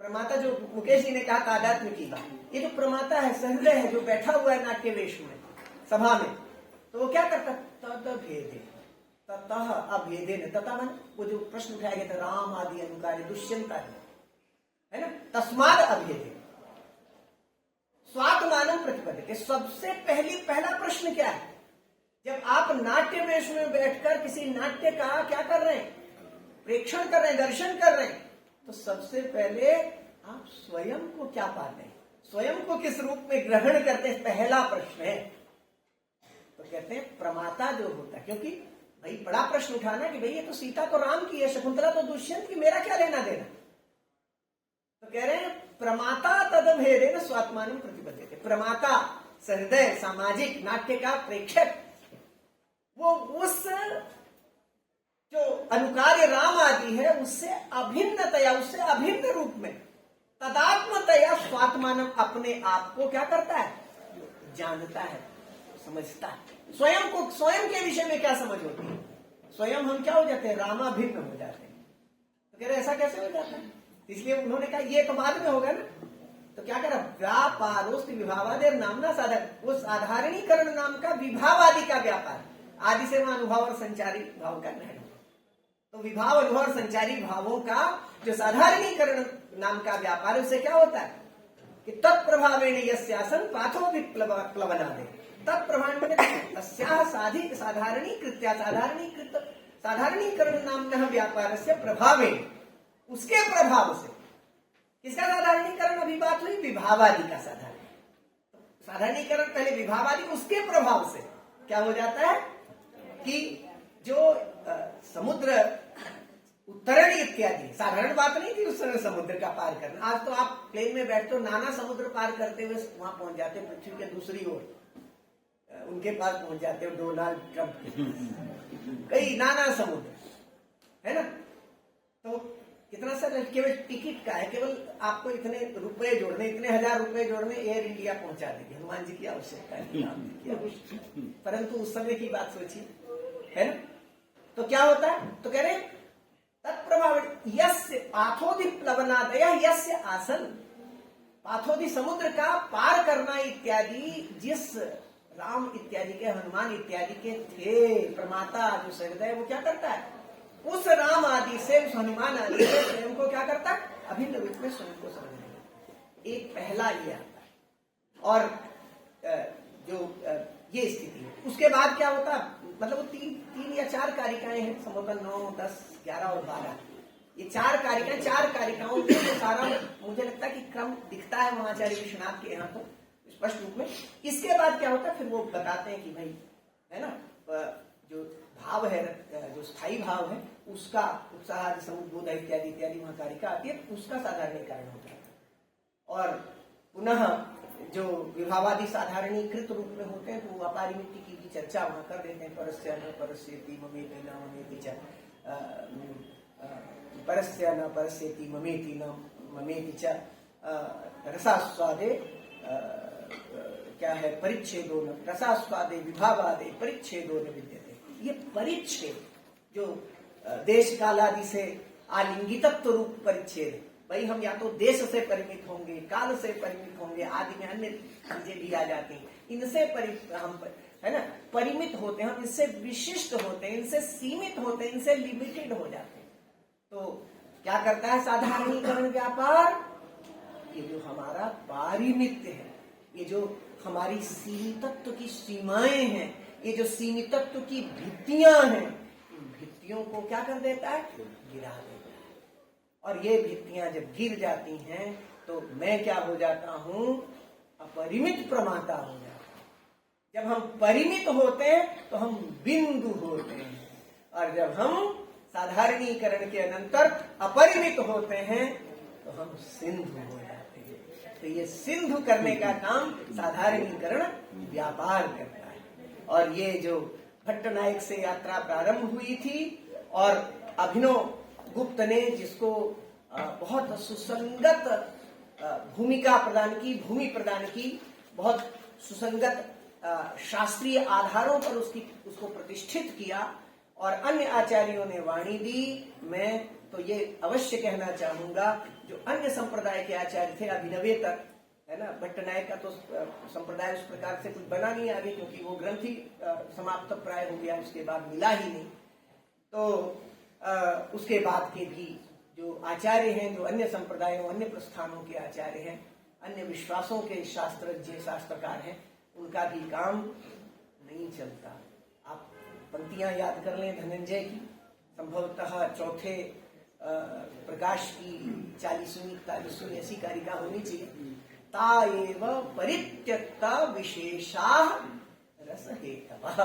प्रमाता जो मुकेश जी ने कहा तादात्म्य की बात, ये जो प्रमाता है, सहृदय है, जो बैठा हुआ है नाट्य वेश में सभा में, तो वो क्या करता? तद भेदे ततः अभेदेन, तथा मन वो जो प्रश्न उठाया गया था राम आदि अनुकार्य दुष्यंत है ना, तस्माद अभेदे स्वात्मानं प्रतिपद्यते। सबसे पहला प्रश्न क्या है? जब आप नाट्य वेश में बैठकर किसी नाट्य का क्या कर रहे हैं? प्रेक्षण कर रहे हैं, दर्शन कर रहे हैं, तो सबसे पहले आप स्वयं को क्या पाते हैं, स्वयं को किस रूप में ग्रहण करते हैं? पहला प्रश्न है। तो कहते हैं प्रमाता जो होता है, क्योंकि भाई बड़ा प्रश्न उठाना कि भाई ये तो सीता तो राम की है, शकुंतला तो दुष्यंत की, मेरा क्या लेना देना? तो कह रहे हैं प्रमाता तद भेदेन स्वात्मानं प्रतिपद्यते। प्रमाता सहृदय सामाजिक नाट्य का प्रेक्षक, वो उस जो अनुकार्य राम आदि है उससे अभिन्नतया, उससे अभिन्न रूप में तदात्मतया स्वात्मानं अपने आप को क्या करता है? जानता है, समझता है। स्वयं के विषय में क्या समझ होती है? स्वयं हम क्या हो जाते हैं? रामाभिन्न हो जाते हैं। तो कह रहे ऐसा कैसे हो जाता है? इसलिए उन्होंने कहा ये तो बाद में होगा ना। तो क्या करा? व्यापारोस्ति विभावादेर नामना साधन, वो साधारणीकरण नाम का विभावादि का व्यापार, आदि से वहां अनुभव और संचारी भाव का ग्रहण। तो विभाव, अनुभव और संचारी भावों का जो साधारणीकरण नाम का व्यापार, उससे क्या होता है कि तत्प्रभावेण यस्यासन पाथोभिप्लवनादे, तत्प्रभाव साधारणीकरण नामनः व्यापारस्य प्रभावेण, उसके प्रभाव से। किसका साधारणीकरण? अभी बात हुई विभावादि का साधारणीकरण। साधारणीकरण पहले विभावादि, उसके प्रभाव से क्या हो जाता है कि जो समुद्र उत्तरण इत्यादि, साधारण बात नहीं थी उस समय समुद्र का पार करना। आज तो आप प्लेन में बैठते हो, नाना समुद्र पार करते हुए वहां पहुंच जाते हो, पृथ्वी के दूसरी ओर उनके पास पहुंच जाते हो, डोनाल्ड ट्रंप कई नाना समुद्र है ना। तो कितना सर केवल टिकट का है, केवल आपको इतने रुपए जोड़ने, इतने 1000 रुपए जोड़ने, एयर इंडिया पहुंचा देगी। हनुमान जी की आवश्यकता है, परंतु उस समय की बात सोचिए, है ना। तो क्या होता है? तो कह रहे तत्प्रभाव यस्य पाथोदि प्लवनादय यस्य आसन, पाथोदि समुद्र का पार करना इत्यादि जिस राम इत्यादि के, हनुमान इत्यादि के थे, प्रमाता जो सहृदय, वो क्या करता है? उस राम आदि से, उस हनुमान आदि से स्वयं को क्या करता है? अभिन्न रूप में स्वयं को समझने। एक पहला ये आता है। और जो ये स्थिति है, उसके बाद क्या होता है? मतलब वो तीन या 4 कारिकाएं हैं, संभवतः 9, 10, 11 और 12। ये 4 कारिकाएं, 4 कारिकाओं के सारा मुझे लगता है कि क्रम दिखता है वहां आचार्य विश्वनाथ के यहाँ तो स्पष्ट रूप में। इसके बाद क्या होता है? फिर वो बताते हैं कि भाई है ना, जो भाव है, जो स्थायी भाव है, उसका उत्साह, समुद्बोध इत्यादि इत्यादि वहां कारिका आती है, उसका साधारणीकरण होता है। और पुनः जो विभावादि साधारणीकृत रूप में होते हैं, तो वो अपारिमिति की भी चर्चा वहां कर देते हैं। परस्य न परस्येति ममेति न ममेति च, परस्य न परस्येति ममेति न ममेति च, रसास्वादे क्या है? परिच्छेदो न रसास्वादे विभावादे परिच्छेदो न विद्यते। ये परिच्छेद जो देश कालादि से आलिंगितत्व रूप परिच्छेद, भाई हम या तो देश से परिमित होंगे, काल से परिमित होंगे, आदि में अन्य चीजें भी आ जाती हैं, इनसे हम है ना परिमित होते हैं, हम इससे विशिष्ट होते हैं, इनसे सीमित होते हैं, इनसे लिमिटेड हो जाते हैं। तो क्या करता है साधारणीकरण व्यापार? ये जो हमारा पारिमित्य है, ये जो हमारी सीमितत्व की सीमाएं हैं, ये जो सीमितत्व की भित्तियां हैं, इन भित्तियों को क्या कर देता है? गिरा देता है। और ये भित्तियां जब गिर जाती हैं तो मैं क्या हो जाता हूं? अपरिमित प्रमाता हो जाता हूं। जब हम परिमित होते हैं तो हम बिंदु होते हैं, और जब हम साधारणीकरण के अनंतर अपरिमित होते हैं तो हम सिंधु हो जाते हैं। तो ये सिंधु करने का काम साधारणीकरण व्यापार करता है। और ये जो भट्टनायक से यात्रा प्रारंभ हुई थी और अभिनव गुप्त ने जिसको बहुत सुसंगत भूमिका प्रदान की, भूमि प्रदान की, बहुत सुसंगत शास्त्रीय आधारों पर उसको प्रतिष्ठित किया, और अन्य आचार्यों ने वाणी दी। मैं तो ये अवश्य कहना चाहूंगा, जो अन्य संप्रदाय के आचार्य थे अभिनवेतर, है ना, भट्ट नायक का तो संप्रदाय उस प्रकार से कुछ बना नहीं आगे, क्योंकि वो ग्रंथ ही समाप्त प्राय हो गया, उसके बाद मिला ही नहीं। तो उसके बाद के भी जो आचार्य हैं, जो अन्य संप्रदायों, अन्य प्रस्थानों के आचार्य हैं, अन्य विश्वासों के शास्त्रज्ञ शास्त्रकार हैं, उनका भी काम नहीं चलता। आप पंक्तियां याद कर लें धनंजय की, संभवतः चौथे प्रकाश की 40वीं 41वीं ऐसी कारिका होनी चाहिए। ता एव परित्यक्ता विशेषा रस हेतवः।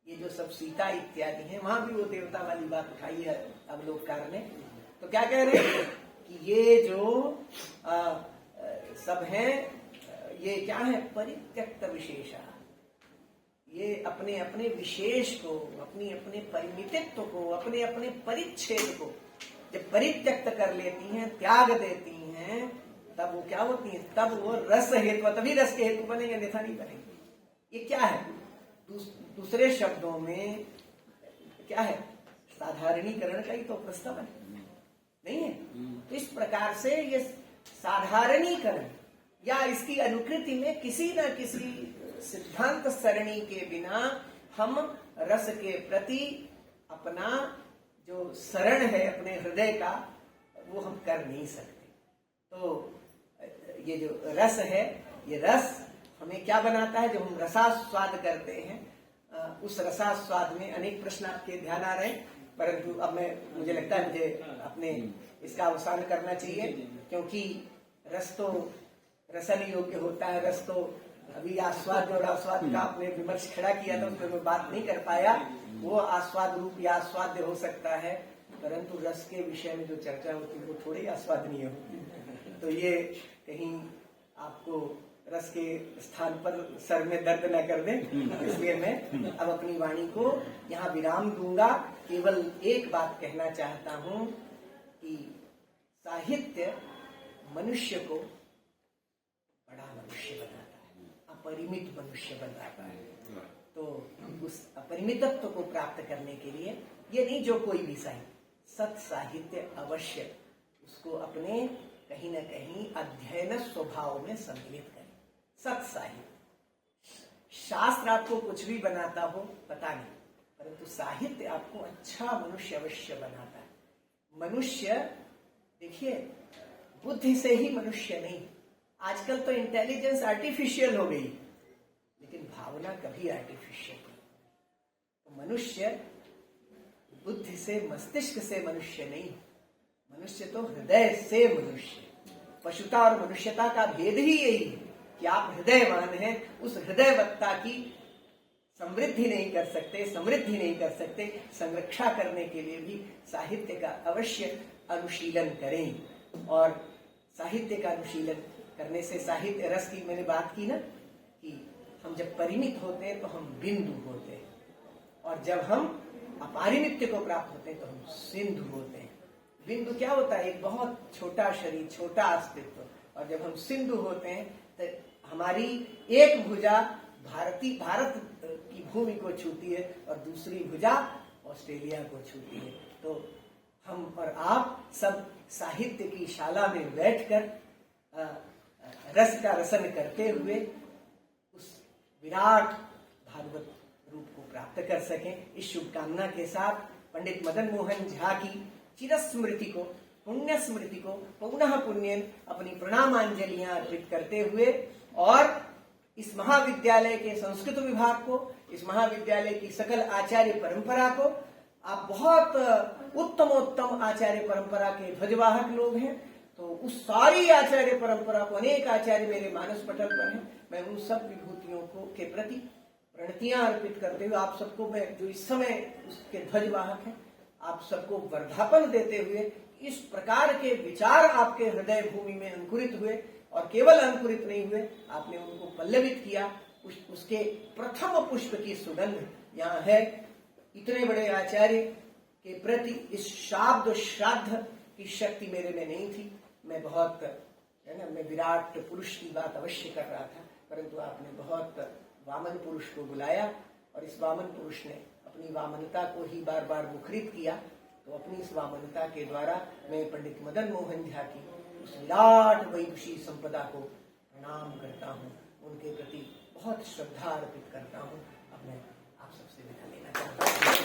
ये जो सब सीता इत्यादि हैं, वहां भी वो देवता वाली बात उठाई है अवलोककार ने। तो क्या कह रहे हैं कि ये जो सब हैं, ये क्या है, परित्यक्त विशेषा। ये अपने अपने विशेष को, अपनी अपने परिमितित्व को, अपने अपने परिच्छेद को जब परित्यक्त कर लेती हैं, त्याग देती हैं, तब वो क्या होती है, तब वो रस हेतु, तभी रस के हेतु बनेंगे, अन्यथा नहीं बनेंगे। ये क्या है, दूसरे शब्दों में क्या है, साधारणीकरण का ही तो प्रस्ताव नहीं है। तो इस प्रकार से ये साधारणीकरण या इसकी अनुकृति में किसी न किसी सिद्धांत सरणी के बिना हम रस के प्रति अपना जो शरण है अपने हृदय का, वो हम कर नहीं सकते। तो ये जो रस है, ये रस हमें क्या बनाता है, जब हम रसास्वाद करते हैं, उस रसास्वाद में अनेक प्रश्न आपके ध्यान आ रहे हैं, परंतु अब मुझे लगता है मुझे अपने इसका अवसान करना चाहिए, क्योंकि रस तो रसन योग्य होता है। रस तो अभी आस्वाद और आस्वाद का आपने विमर्श खड़ा किया था, उसमें मैं बात नहीं कर पाया। वो आस्वाद रूप या आस्वाद्य हो सकता है, परंतु रस के विषय में जो चर्चा होती है वो थोड़ी आस्वादनीय होती। तो ये कहीं आपको रस के स्थान पर सर में दर्द न कर दे, इसलिए मैं अब अपनी वाणी को यहाँ विराम दूंगा। केवल एक बात कहना चाहता हूँ कि साहित्य मनुष्य को बड़ा मनुष्य बनाता है, अपरिमित मनुष्य बनाता है। तो उस अपरिमितत्व को प्राप्त करने के लिए ये नहीं जो कोई भी साहित्य, सत साहित्य अवश्य उसको अपने कहीं न कहीं अध्ययन स्वभाव में सम्मिलित करें। सत साहित्य, शास्त्र आपको कुछ भी बनाता हो पता नहीं, परंतु साहित्य आपको अच्छा मनुष्य अवश्य बनाता है। मनुष्य देखिए, बुद्धि से ही मनुष्य नहीं, आजकल तो इंटेलिजेंस आर्टिफिशियल हो गई, लेकिन भावना कभी आर्टिफिशियल नहीं। तो मनुष्य बुद्धि से, मस्तिष्क से मनुष्य नहीं, मनुष्य तो हृदय से मनुष्य। पशुता और मनुष्यता का भेद ही यही है कि आप हृदयवान हैं। उस हृदयवत्ता की समृद्धि नहीं कर सकते, समृद्धि नहीं कर सकते, संरक्षा करने के लिए भी साहित्य का अवश्य अनुशीलन करें। और साहित्य का अनुशीलन करने से, साहित्य रस की मैंने बात की ना, कि हम जब परिमित होते हैं तो हम बिंदु होते हैं, और जब हम अपरिमित्य को प्राप्त होते हैं तो हम सिंधु होते हैं। बिंदु क्या होता है, एक बहुत छोटा शरीर, छोटा अस्तित्व, और जब हम सिंधु होते हैं तो हमारी एक भुजा भारत की भूमि को छूती है और दूसरी भुजा ऑस्ट्रेलिया को छूती है। तो हम और आप सब साहित्य की शाला में बैठकर रस का रसन करते हुए उस विराट भागवत रूप को प्राप्त कर सकें। इस शुभकामना के साथ पंडित मदन मोहन झा की चिरस्मृति को, पुण्य स्मृति को पुनः पुण्यन अपनी प्रणामांजलियां अर्पित करते हुए, और इस महाविद्यालय के संस्कृत विभाग को, इस महाविद्यालय की सकल आचार्य परंपरा को, आप बहुत उत्तमोत्तम आचार्य परंपरा के ध्वजवाहक लोग हैं, तो उस सारी आचार्य परंपरा को, अनेक आचार्य मेरे मानस पटल पर हैं, मैं उन सब विभूतियों को के प्रति प्रणतियां अर्पित करते हुए आप सबको, मैं जो इस समय उसके ध्वजवाहक हैं, आप सबको वर्धापन देते हुए, इस प्रकार के विचार आपके हृदय भूमि में अंकुरित हुए, और केवल अंकुरित नहीं हुए, आपने उनको पल्लवित किया, उसके प्रथम पुष्प की सुगंध यहाँ है। इतने बड़े आचार्य के प्रति इस शाब्द श्राद्ध की शक्ति मेरे में नहीं थी। मैं बहुत, है ना, मैं विराट पुरुष की बात अवश्य कर रहा था, परंतु आपने बहुत वामन पुरुष को बुलाया, और इस वामन पुरुष ने अपनी वामनता को ही बार बार मुखरित किया, तो अपनी इस वामनता के द्वारा मैं पंडित मदन मोहन झा की उस विराट वैदुषी संपदा को प्रणाम करता हूँ, उनके प्रति बहुत श्रद्धा अर्पित करता हूँ। अब मैं आप सबसे विदा लेना चाहता हूँ।